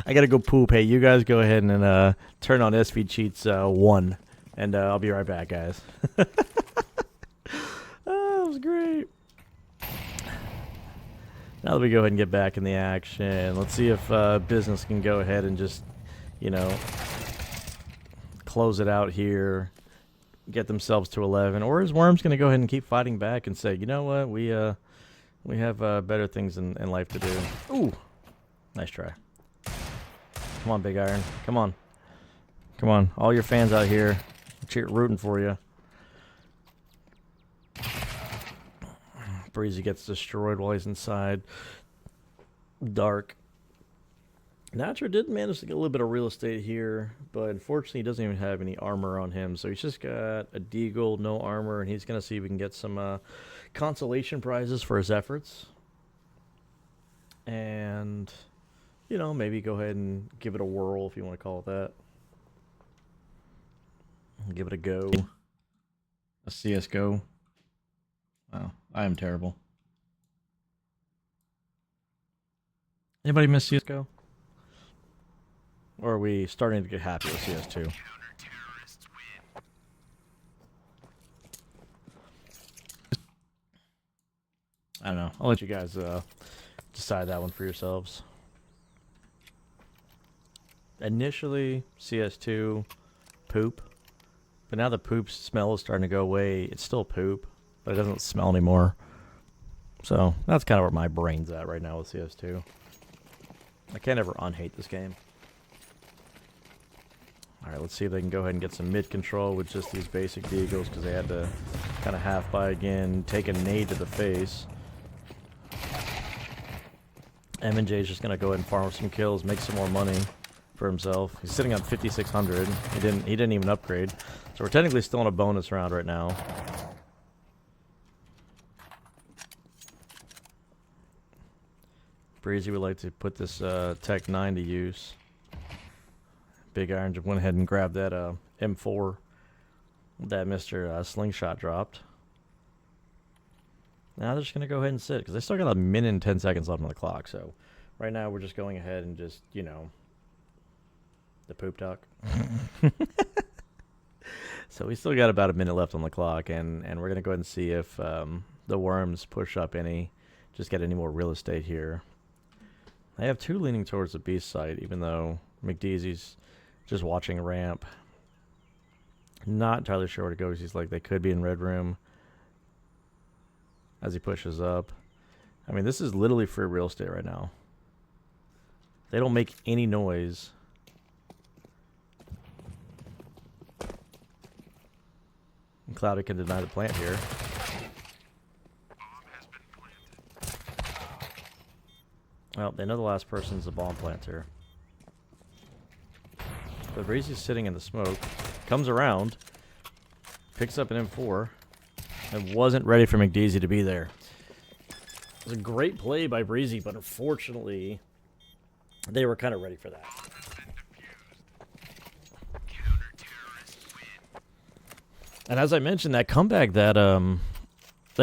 Speaker 1: I gotta go poop. Hey, you guys go ahead and turn on SV Cheats 1, and I'll be right back, guys. Oh, that was great. Now that we go ahead and get back in the action, let's see if Business can go ahead and just, you know, close it out here, get themselves to 11, or is Worms gonna go ahead and keep fighting back and say, you know what, we have better things in life to do. Ooh, nice try. Come on, Big Iron. Come on. Come on. All your fans out here rooting for you. Breezy gets destroyed while he's inside. Dark. Natcher did manage to get a little bit of real estate here, but unfortunately he doesn't even have any armor on him. So he's just got a Deagle, no armor, and he's going to see if we can get some consolation prizes for his efforts. And... you know, maybe go ahead and give it a whirl, if you want to call it that. Give it a go. A CSGO. Wow, I am terrible. Anybody miss CSGO? Or are we starting to get happy with CS2? I don't know. I'll let you guys decide that one for yourselves. Initially, CS2, poop. But now the poop smell is starting to go away. It's still poop, but it doesn't smell anymore. So, that's kind of where my brain's at right now with CS2. I can't ever unhate this game. Alright, let's see if they can go ahead and get some mid control with just these basic Deagles, because they had to kind of half buy again, take a nade to the face. M&J's just going to go ahead and farm some kills, make some more money for himself. He's sitting on 5,600. He didn't even upgrade. So we're technically still in a bonus round right now. Breezy would like to put this Tech 9 to use. Big Iron just went ahead and grabbed that M4 that Mr. Slingshot dropped. Now they're just going to go ahead and sit, because they still got a minute and 10 seconds left on the clock. So right now we're just going ahead and just, you know, the poop talk. So we still got about a minute left on the clock, and we're going to go ahead and see if the Worms push up any, just get any more real estate here. They have two leaning towards the beast site, even though McDeezy's just watching ramp. Not entirely sure where to go, because he's like, they could be in red room as he pushes up. I mean, this is literally free real estate right now. They don't make any noise. And Cloudy can deny the plant here. Well, they know the last person's the bomb planter. But Breezy's sitting in the smoke. Comes around. Picks up an M4. And wasn't ready for McDeezy to be there. It was a great play by Breezy, but unfortunately, they were kind of ready for that. And as I mentioned, that comeback that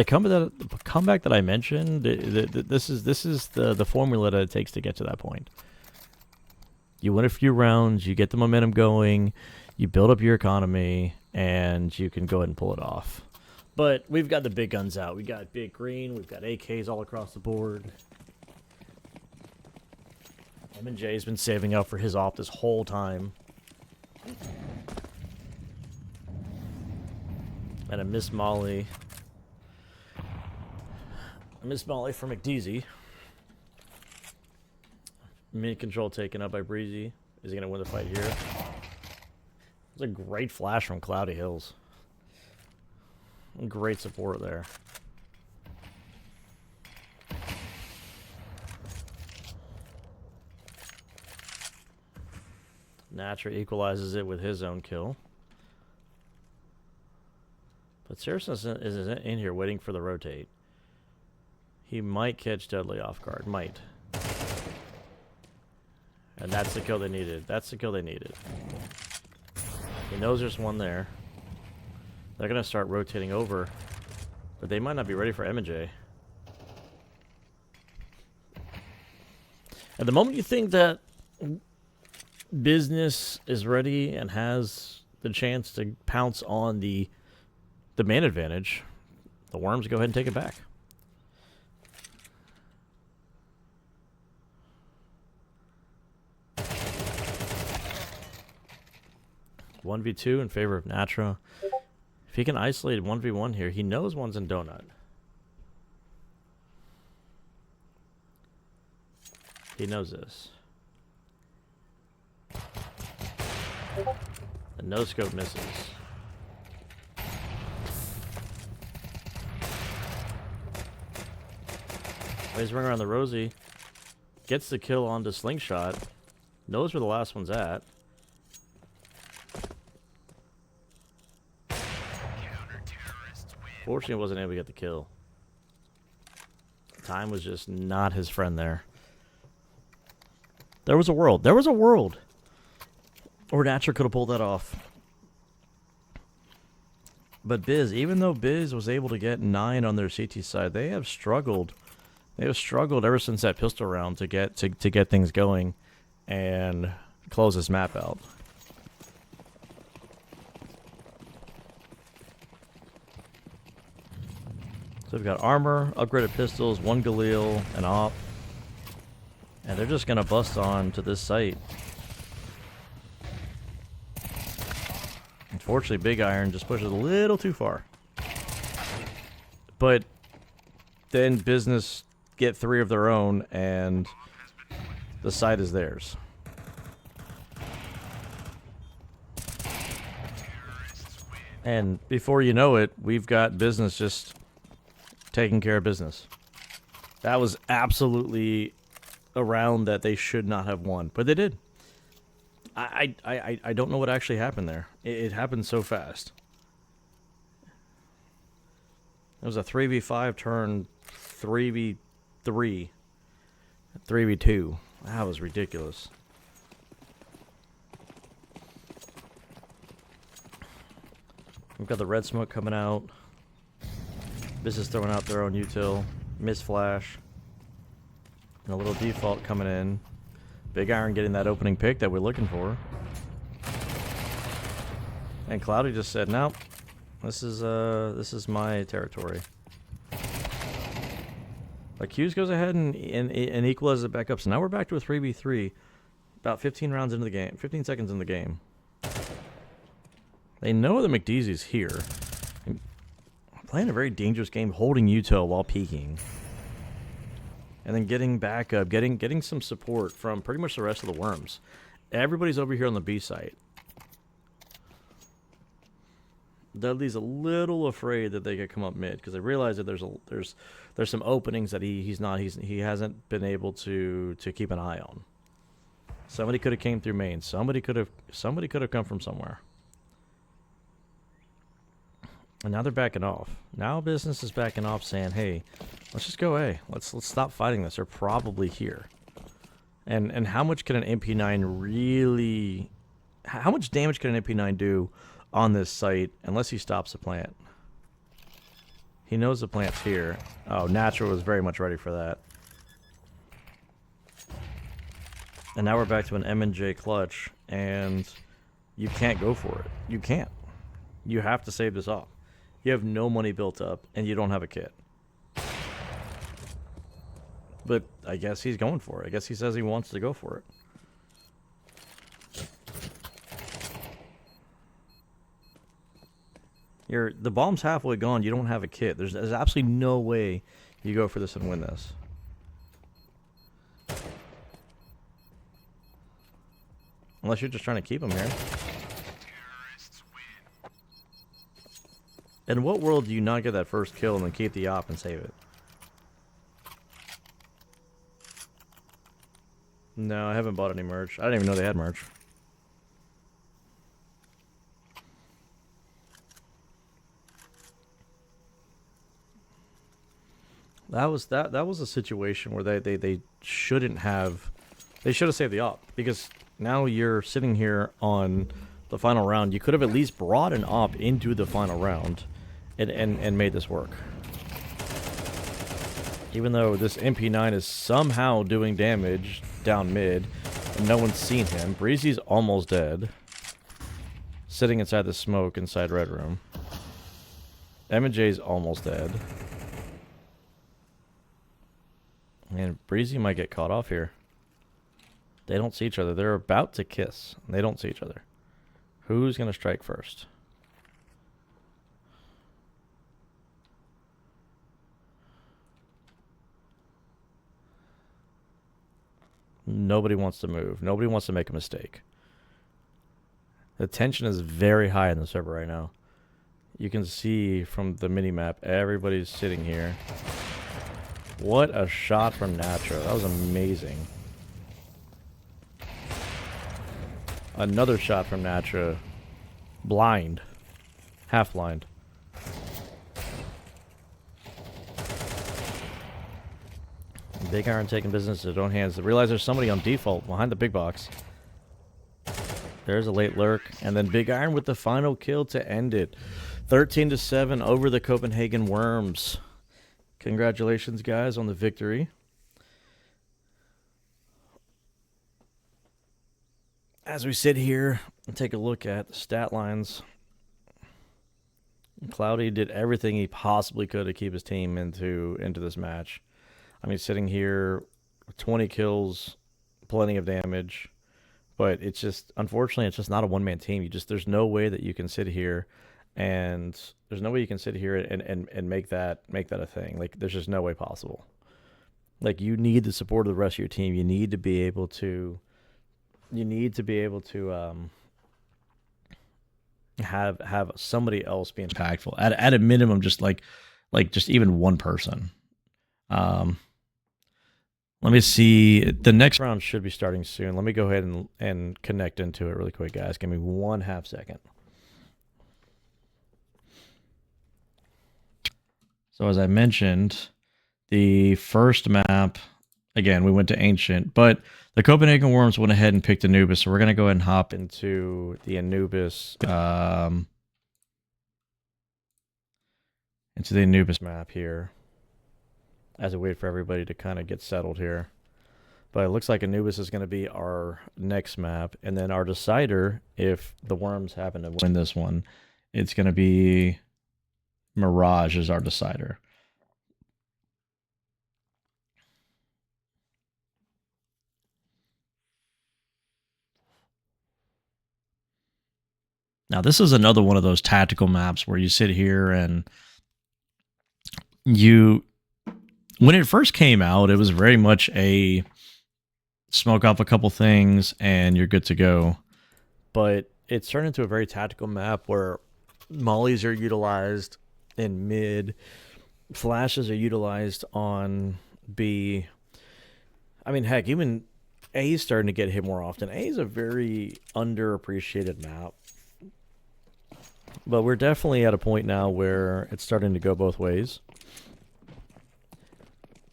Speaker 1: comeback that I mentioned, this is the formula that it takes to get to that point. You win a few rounds, you get the momentum going, you build up your economy, and you can go ahead and pull it off. But we've got the big guns out. We got Big Green, we've got AKs all across the board. M&J's been saving up for his op this whole time. And a Miss Molly. A Miss Molly for McDeasy. Mid control taken up by Breezy. Is he going to win the fight here? It's a great flash from Cloudy Hills. Great support there. Natra equalizes it with his own kill. But Saracen is in here waiting for the rotate. He might catch Dudley off guard. Might. And that's the kill they needed. That's the kill they needed. He knows there's one there. They're going to start rotating over. But they might not be ready for M&J. At the moment you think that Business is ready and has the chance to pounce on the man advantage, the Worms go ahead and take it back. One v 2 in favor of Natra. If he can isolate 1v1 here, he knows one's in Donut. He knows this. The no-scope misses. Lays ring around the Rosie. Gets the kill onto Slingshot. Knows where the last one's at. Fortunately, wasn't able to get the kill. Time was just not his friend there. There was a world. There was a world. Or Natcher could have pulled that off. But Biz, even though Biz was able to get 9 on their CT side, they have struggled. They have struggled ever since that pistol round to get things going and close this map out. So we've got armor, upgraded pistols, 1 Galil, an op. And they're just going to bust on to this site. Unfortunately, Big Iron just pushes a little too far. But then Business get 3 of their own, and the site is theirs. And before you know it, we've got Business just taking care of business. That was absolutely a round that they should not have won, but they did. I don't know what actually happened there. It happened so fast. It was a 3v5 turn 3v3, 3v2. That was ridiculous. We've got the red smoke coming out. Business throwing out their own util. Miss flash. And a little default coming in. Big Iron getting that opening pick that we're looking for. And Cloudy just said, nope, this is my territory. But Hughes goes ahead and equalizes it back up. So now we're back to a 3v3. About 15 rounds into the game. 15 seconds in the game. They know that McDeasy's here. Playing a very dangerous game, holding util while peeking. And then getting back up, getting some support from pretty much the rest of the Worms. Everybody's over here on the B site. Dudley's a little afraid that they could come up mid because they realize that there's some openings that he hasn't been able to keep an eye on. Somebody could have came through main. Somebody could have come from somewhere. And now they're backing off. Now Business is backing off, saying, "Hey, let's just go A. Let's stop fighting this. They're probably here." And how much can an MP9 really? How much damage can an MP9 do on this site unless he stops the plant? He knows the plant's here. Oh, Natural was very much ready for that. And now we're back to an M&J clutch, and you can't go for it. You can't. You have to save this off. You have no money built up, and you don't have a kit. But I guess he's going for it. I guess he says he wants to go for it. The bomb's halfway gone. You don't have a kit. There's absolutely no way you go for this and win this. Unless you're just trying to keep him here. In what world do you not get that first kill and then keep the op and save it? No, I haven't bought any merch. I didn't even know they had merch. That was a situation where they shouldn't have. They should have saved the op, because now you're sitting here on the final round. You could have at least brought an op into the final round and made this work. Even though this MP9 is somehow doing damage down mid and no one's seen him. Breezy's almost dead. Sitting inside the smoke inside Red Room. M&J's almost dead. And Breezy might get caught off here. They don't see each other. They're about to kiss. They don't see each other. Who's going to strike first? Nobody wants to move. Nobody wants to make a mistake. The tension is very high in the server right now. You can see from the mini-map, everybody's sitting here. What a shot from Natra. That was amazing. Another shot from Natra. Blind. Half blind. Big Iron taking business in their own hands. They realize there's somebody on default behind the big box. There's a late lurk. And then Big Iron with the final kill to end it. 13-7 over the Copenhagen Worms. Congratulations, guys, on the victory. As we sit here and take a look at the stat lines, Cloudy did everything he possibly could to keep his team into this match. I mean, sitting here, 20 kills, plenty of damage, but it's just, unfortunately, it's just not a one-man team. There's no way that you can sit here and make that a thing. Like, there's just no way possible. Like, you need the support of the rest of your team. You need to be able to have somebody else be impactful. At a minimum, just just even one person. Let me see. The next round should be starting soon. Let me go ahead and connect into it really quick, guys. Give me 1/2 second. So as I mentioned, the first map, again, we went to Ancient, but the Copenhagen Worms went ahead and picked Anubis, so we're going to go ahead and hop into the Anubis map here as we wait for everybody to kind of get settled here. But it looks like Anubis is going to be our next map, and then our decider, if the Worms happen to win this one, it's going to be Mirage as our decider. Now, this is another one of those tactical maps where you sit here and when it first came out, it was very much a smoke off a couple things and you're good to go. But it's turned into a very tactical map where mollies are utilized in mid, flashes are utilized on B. I mean, heck, even A is starting to get hit more often. A is a very underappreciated map. But we're definitely at a point now where it's starting to go both ways.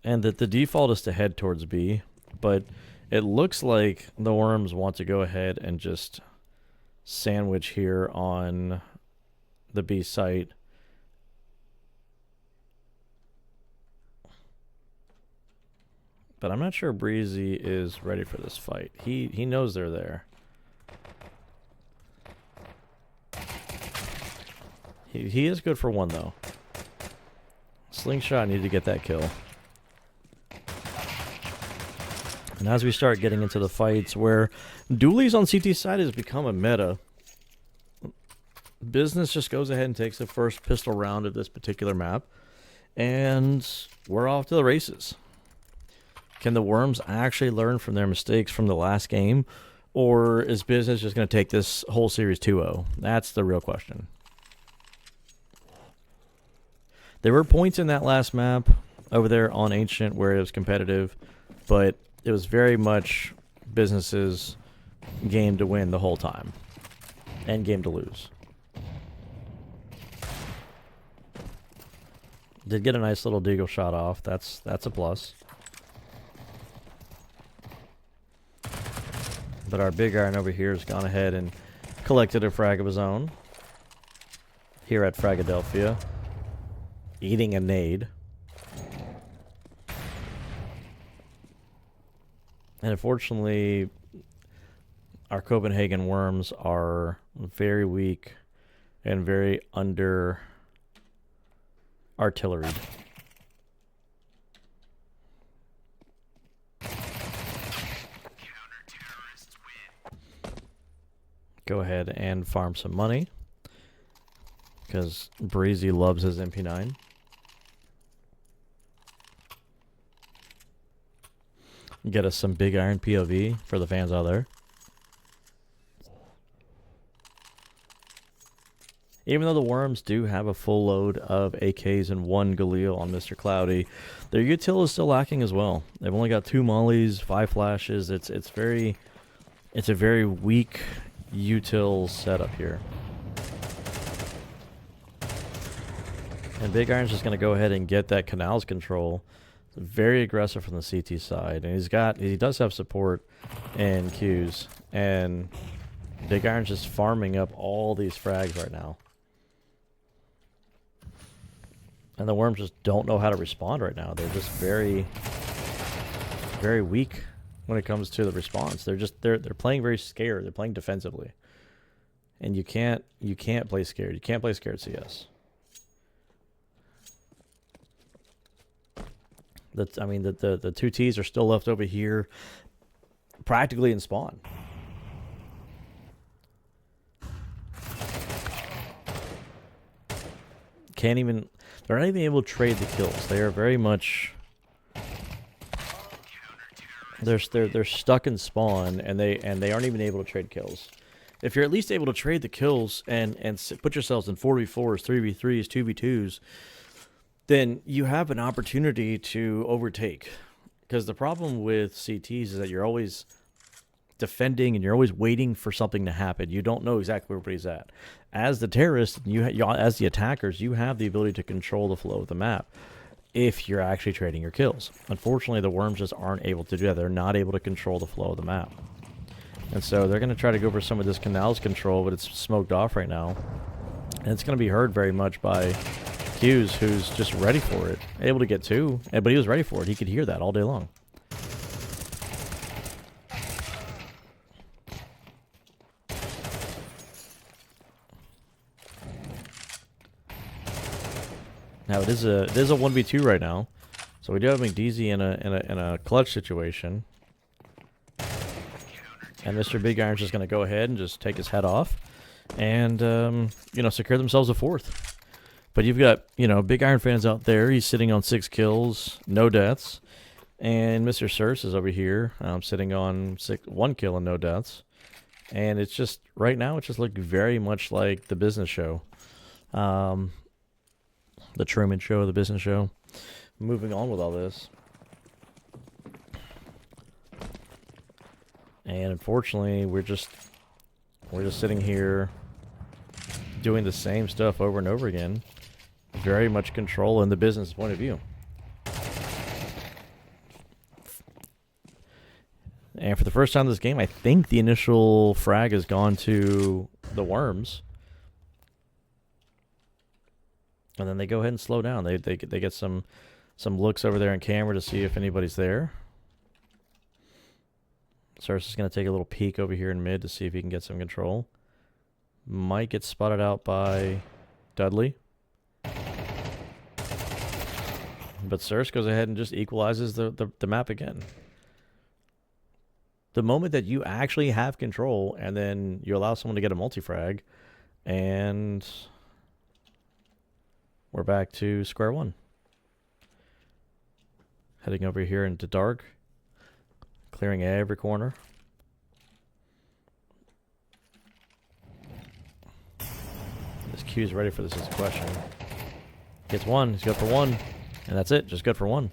Speaker 1: And that the default is to head towards B. But it looks like the Worms want to go ahead and just sandwich here on the B site. But I'm not sure Breezy is ready for this fight. He knows they're there. He is good for one, though. Slingshot needed to get that kill. And as we start getting into the fights where dualies on CT side has become a meta, Business just goes ahead and takes the first pistol round of this particular map, and we're off to the races. Can the Worms actually learn from their mistakes from the last game, or is Business just going to take this whole series 2-0? That's the real question. There were points in that last map over there on Ancient where it was competitive, but it was very much Business's game to win the whole time, and game to lose. Did get a nice little deagle shot off. That's a plus. But our big iron over here has gone ahead and collected a frag of his own here at Fragadelphia, eating a nade. And unfortunately, our Copenhagen Worms are very weak and very under artilleried. Go ahead and farm some money because Breezy loves his MP9. Get us some big iron POV for the fans out there. Even though the Worms do have a full load of AKs and 1 Galil on Mr. Cloudy, their util is still lacking as well. They've only got 2 mollies, 5 flashes. It's a very weak util setup here. And Big Iron's just going to go ahead and get that canals control. Very aggressive from the CT side, and he does have support and Qs, and Big Iron's just farming up all these frags right now. And the Worms just don't know how to respond right now. They're just very, very weak when it comes to the response. They're playing very scared. They're playing defensively. And you can't play scared. You can't play scared CS. The 2 Ts are still left over here practically in spawn. They're not even able to trade the kills. They are very much they're stuck in spawn, and they aren't even able to trade kills. If you're at least able to trade the kills and put yourselves in 4v4s, 3v3s, 2v2s, then you have an opportunity to overtake. Because the problem with CTs is that you're always defending and you're always waiting for something to happen. You don't know exactly where everybody's at. As the terrorists, as the attackers, you have the ability to control the flow of the map if you're actually trading your kills. Unfortunately, the Worms just aren't able to do that. They're not able to control the flow of the map. And so they're going to try to go for some of this canals control, but it's smoked off right now. And it's going to be heard very much by Hughes, who's just ready for it. Able to get 2, but he was ready for it. He could hear that all day long. Now it is a 1v2 right now, so we do have McDeezy in a clutch situation, and Mr. Big Iron's just going to go ahead and just take his head off, and secure themselves a 4th. But you've got Big Iron fans out there. He's sitting on 6 kills, no deaths, and Mr. Circe is over here sitting on 1 kill and no deaths, and it's just right now it just looked very much like the Business show. The Truman Show, the Business show. Moving on with all this. And unfortunately, we're just sitting here doing the same stuff over and over again. Very much control in the Business point of view. And for the first time this game, I think the initial frag has gone to the Worms. And then they go ahead and slow down. They get some looks over there on camera to see if anybody's there. Circe is going to take a little peek over here in mid to see if he can get some control. Might get spotted out by Dudley. But Circe goes ahead and just equalizes the map again. The moment that you actually have control and then you allow someone to get a multi-frag And we're back to square one. Heading over here into dark. Clearing every corner. This Q's ready for this is the question. Gets one. He's good for one. And that's it. Just good for one.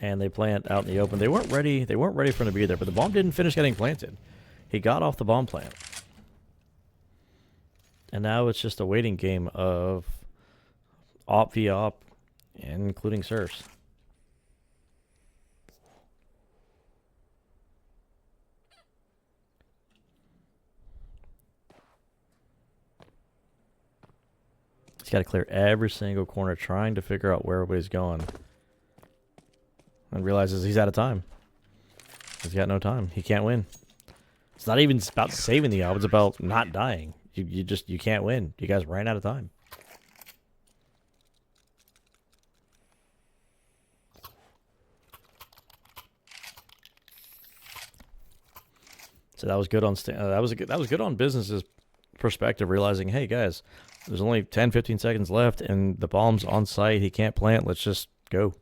Speaker 1: And they plant out in the open. They weren't ready. They weren't ready for him to be there, but the bomb didn't finish getting planted. He got off the bomb plant. And now it's just a waiting game of op v op, including Sirs. He's got to clear every single corner, trying to figure out where everybody's going. And realizes he's out of time. He's got no time. He can't win. It's not even about saving the op. It's about not dying. You can't win. You guys ran out of time. So that was good on that was good on business's perspective, realizing, hey guys, there's only 10-15 seconds left and the bomb's on site. He can't plant. Let's just go.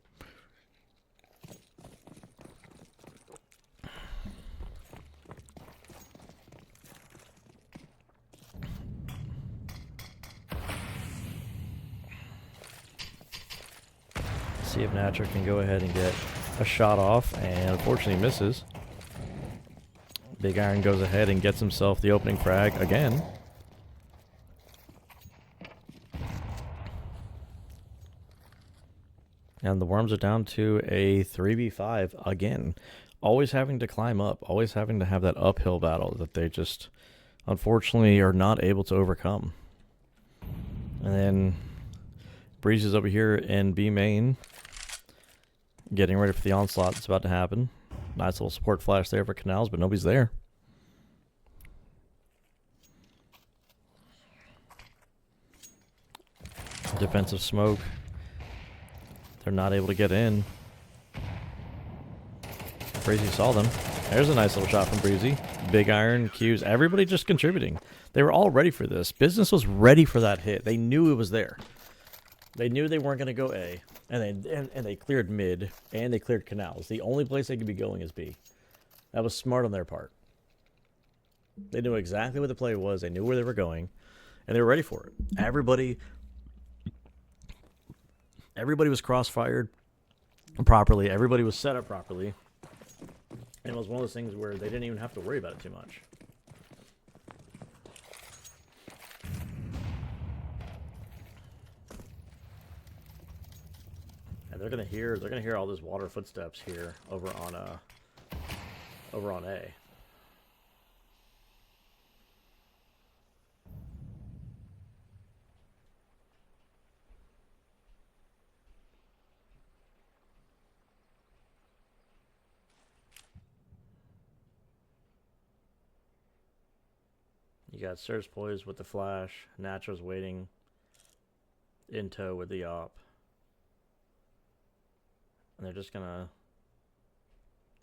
Speaker 1: See if Natural can go ahead and get a shot off, and unfortunately misses. Big Iron goes ahead and gets himself the opening frag again. And the Worms are down to a 3v5 again. Always having to climb up, always having to have that uphill battle that they just unfortunately are not able to overcome. And then Breeze is over here in B main, getting ready for the onslaught that's about to happen. Nice little support flash there for Canals, but nobody's there. Defensive smoke. They're not able to get in. Breezy saw them. There's a nice little shot from Breezy. Big Iron, Q's, everybody just contributing. They were all ready for this. Business was ready for that hit. They knew it was there. They knew they weren't going to go A. And they cleared mid, and they cleared Canals. The only place they could be going is B. That was smart on their part. They knew exactly what the play was. They knew where they were going, and they were ready for it. Everybody was cross-fired properly. Everybody was set up properly. And it was one of those things where they didn't even have to worry about it too much. And they're gonna hear all those water footsteps here over on A. You got Sirs poised with the flash. Natural's waiting in tow with the op. And they're just gonna...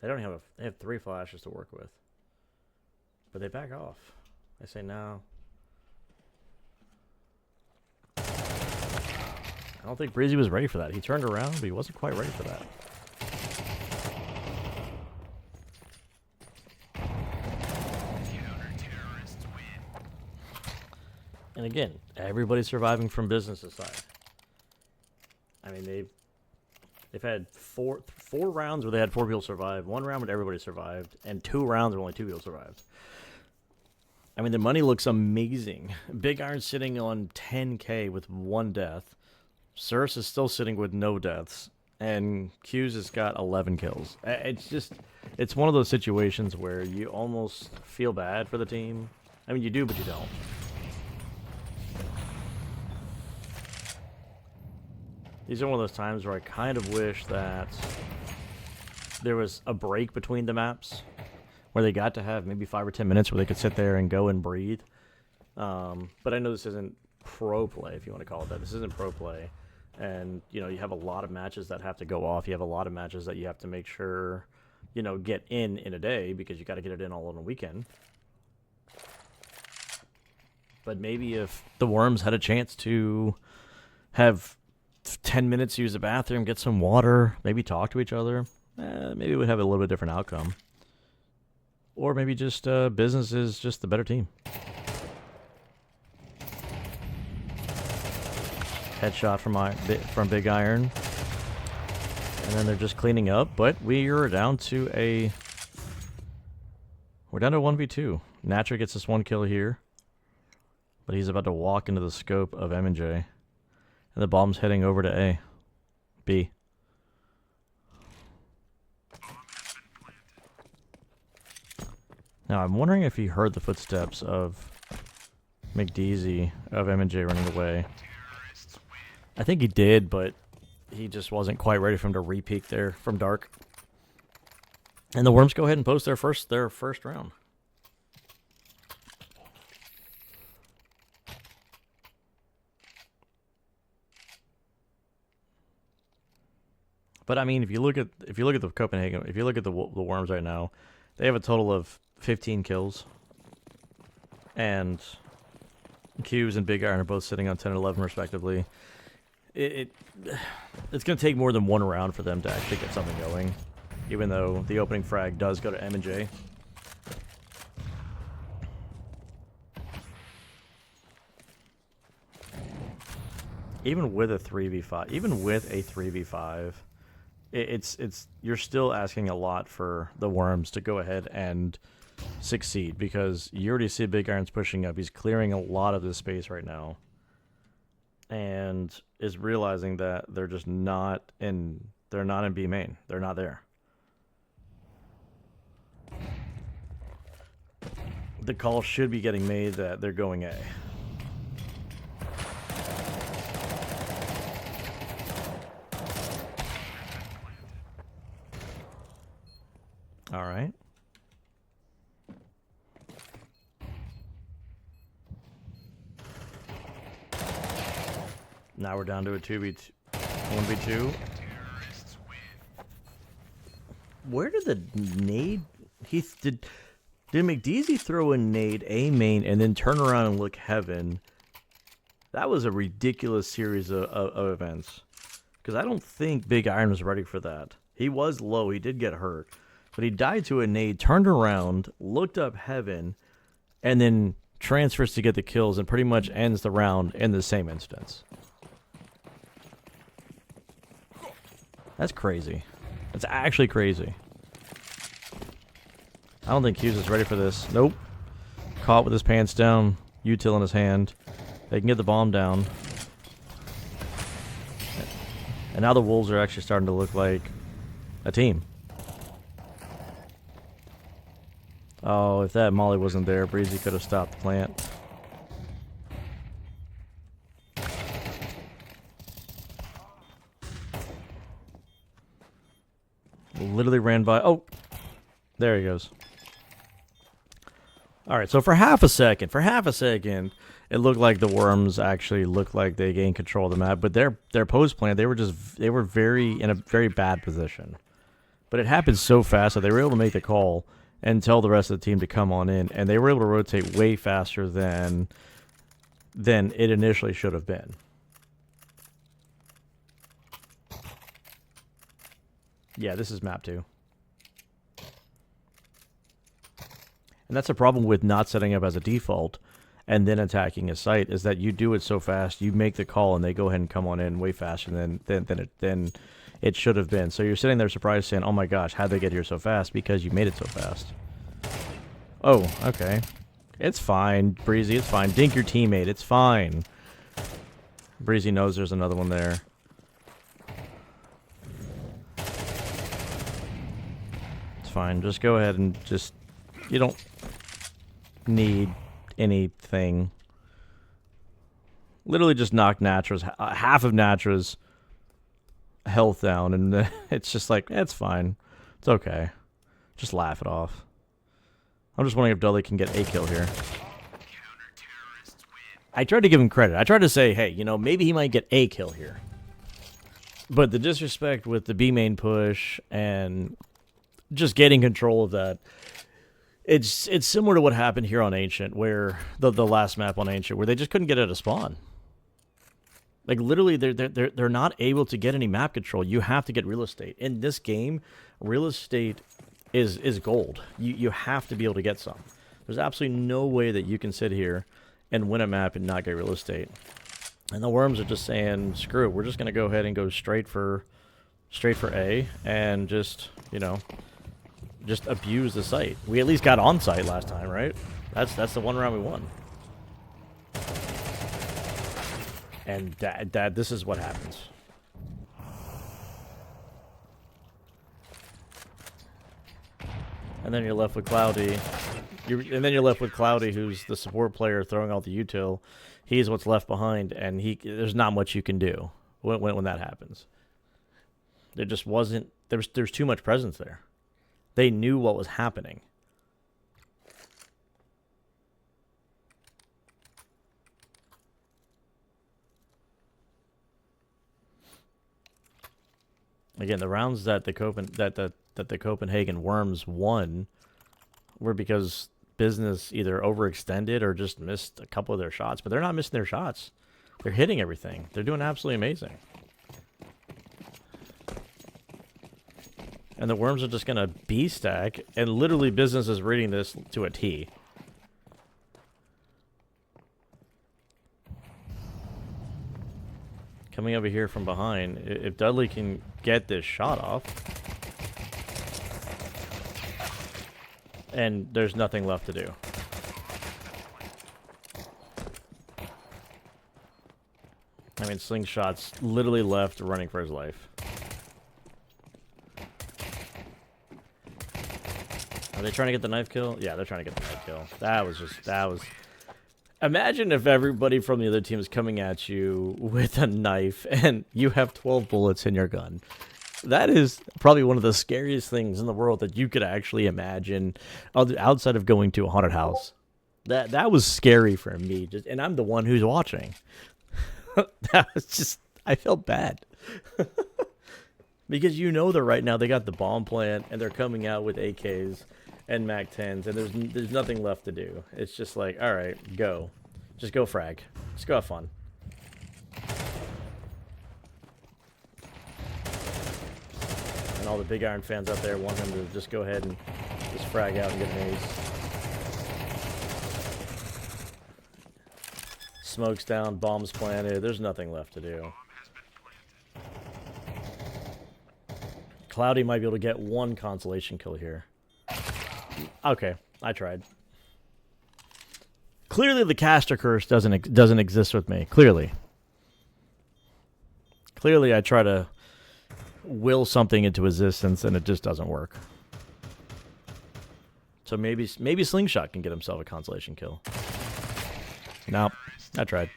Speaker 1: They have 3 flashes to work with. But they back off. They say no. I don't think Breezy was ready for that. He turned around, but he wasn't quite ready for that. And again, everybody's surviving from business's side. I mean, they've had four rounds where they had 4 people survive, 1 round where everybody survived, and 2 rounds where only 2 people survived. I mean, the money looks amazing. Big Iron's sitting on 10K with 1 death. Sirs is still sitting with no deaths. And Q's has got 11 kills. It's one of those situations where you almost feel bad for the team. I mean, you do, but you don't. These are one of those times where I kind of wish that there was a break between the maps where they got to have maybe 5 or 10 minutes where they could sit there and go and breathe. But I know this isn't pro play, if you want to call it that. This isn't pro play. And, you know, you have a lot of matches that have to go off. You have a lot of matches that you have to make sure you know, get in a day because you got to get it in all on a weekend. But maybe if the Worms had a chance to have 10 minutes to use the bathroom, get some water, maybe talk to each other, maybe we'd have a little bit different outcome. Or maybe just business is just the better team. Headshot from Big Iron. And then they're just cleaning up, but we're down to a 1v2. Natra gets this one kill here. But he's about to walk into the scope of M&J. And the bomb's heading over to A. B. Now, I'm wondering if he heard the footsteps of McDeezy of M&J running away. I think he did, but he just wasn't quite ready for him to re-peek there from dark. And the Worms go ahead and post their first round. But I mean, if you look at the Copenhagen, if you look at the Worms right now, they have a total of 15 kills, and Q's and Big Iron are both sitting on 10 and 11 respectively. It's going to take more than one round for them to actually get something going, even though the opening frag does go to M&J. Even with a 3v5, it's you're still asking a lot for the Worms to go ahead and succeed, because you already see Big Iron's pushing up. He's clearing a lot of this space right now, and is realizing that they're just not in. They're not in B main. They're not there. The call should be getting made that they're going A. All right. Now we're down to a 1v2. Where did the nade? Did McDeezy throw a nade A main and then turn around and look heaven? That was a ridiculous series of events, because I don't think Big Iron was ready for that. He was low. He did get hurt, but he died to a nade, turned around, looked up heaven, and then transfers to get the kills and pretty much ends the round in the same instance. That's crazy. That's actually crazy. I don't think Hughes is ready for this. Nope. Caught with his pants down, util in his hand. They can get the bomb down. And now the Wolves are actually starting to look like a team. Oh, if that Molly wasn't there, Breezy could have stopped the plant. Literally ran by. Oh, there he goes. All right, so for half a second, it looked like the Worms actually looked like they gained control of the map, but their post plant, they were in a very bad position. But it happened so fast that they were able to make the call and tell the rest of the team to come on in, and they were able to rotate way faster than it initially should have been. Yeah, this is map 2. And that's the problem with not setting up as a default and then attacking a site, is that you do it so fast, you make the call and they go ahead and come on in way faster than it should have been. So you're sitting there surprised saying, oh my gosh, how'd they get here so fast? Because you made it so fast. Oh, okay. It's fine, Breezy, it's fine. Dink your teammate, it's fine. Breezy knows there's another one there. It's fine, just go ahead and just... You don't need anything. Literally just knock Natra's, half of Natra's health down, and it's just like, it's fine. It's okay. Just laugh it off. I'm just wondering if Dudley can get a kill here. I tried to give him credit. I tried to say, hey, you know, maybe he might get a kill here. But the disrespect with the B main push and just getting control of that. It's similar to what happened here on Ancient, where the last map on Ancient, where they just couldn't get it to spawn. Like literally, they're not able to get any map control. You have to get real estate in this game. Real estate is gold. You have to be able to get some. There's absolutely no way that you can sit here and win a map and not get real estate. And the Worms are just saying, screw it. We're just gonna go ahead and go straight for A and just, you know, just abuse the site. We at least got on site last time, right? That's the one round we won. And this is what happens. And then you're left with Cloudy. And then you're left with Cloudy, who's the support player throwing out the util. He's what's left behind, and there's not much you can do when that happens. There just wasn't. There's too much presence there. They knew what was happening. Again, the rounds that the Copenhagen Worms won were because Business either overextended or just missed a couple of their shots. But they're not missing their shots. They're hitting everything. They're doing absolutely amazing. And the Worms are just going to B-stack, and literally Business is reading this to a T. Coming over here from behind, if Dudley can get this shot off, and there's nothing left to do. I mean, Slingshot's literally left running for his life. Are they trying to get the knife kill? Yeah, they're trying to get the knife kill. That was... Imagine if everybody from the other team is coming at you with a knife and you have 12 bullets in your gun. That is probably one of the scariest things in the world that you could actually imagine outside of going to a haunted house. That was scary for me, and I'm the one who's watching. That was just... I felt bad. Because you know that right now they got the bomb plant and they're coming out with AKs and MAC-10s, and there's nothing left to do. It's just like, all right, go. Just go frag. Just go have fun. And all the Big Iron fans out there want him to just go ahead and just frag out and get an ace. Smokes down, bombs planted. There's nothing left to do. Cloudy might be able to get one consolation kill here. Okay, I tried. Clearly the caster curse doesn't exist with me. Clearly. Clearly I try to will something into existence and it just doesn't work. So maybe Slingshot can get himself a consolation kill. Nope, I tried.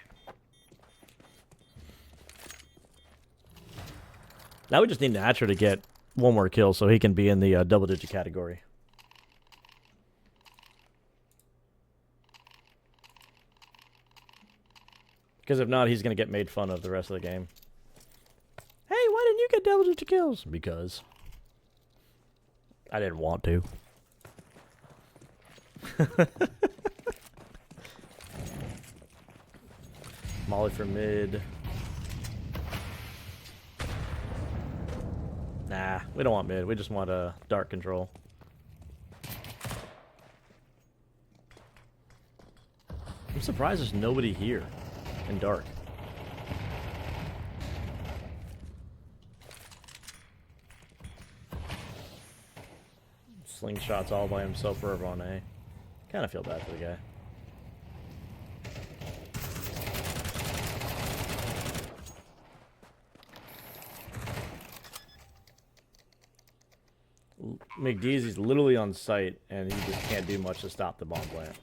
Speaker 1: Now we just need Natcher to get one more kill so he can be in the double-digit category. Because if not, he's going to get made fun of the rest of the game. Hey, why didn't you get double-digit kills? Because I didn't want to. Molly for mid. Nah, we don't want mid. We just want a dark control. I'm surprised there's nobody here in dark. Slingshot's all by himself forever on A. Kind of feel bad for the guy. McDeezy's literally on site, and he just can't do much to stop the bomb plant.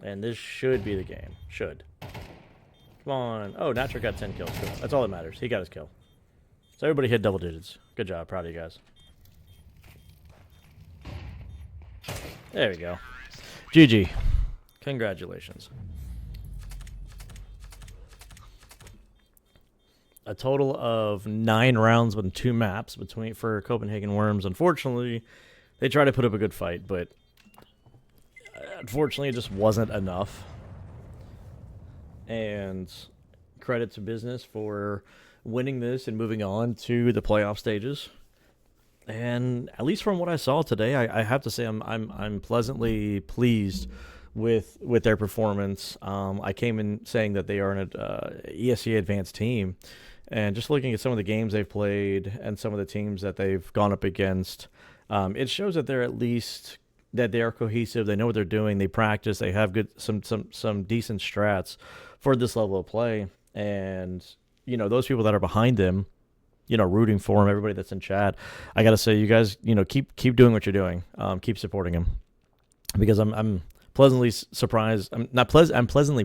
Speaker 1: And this should be the game. Should. Come on. Oh, Natcher got 10 kills. Cool. That's all that matters. He got his kill. So everybody hit double digits. Good job. Proud of you guys. There we go. GG. Congratulations. a total of 9 rounds with 2 maps for Copenhagen Worms. Unfortunately, they tried to put up a good fight, but unfortunately, it just wasn't enough. And credit to Business for winning this and moving on to the playoff stages. And at least from what I saw today, I have to say I'm pleasantly pleased with their performance. I came in saying that they are an ESEA advanced team, and just looking at some of the games they've played and some of the teams that they've gone up against, it shows that they're at least that they are cohesive. They know what they're doing. They practice. They have good some decent strats for this level of play. And those people that are behind them, rooting for him, everybody that's in chat, I gotta say, you guys, keep doing what you're doing. Keep supporting him, because I'm pleasantly surprised. I'm pleasantly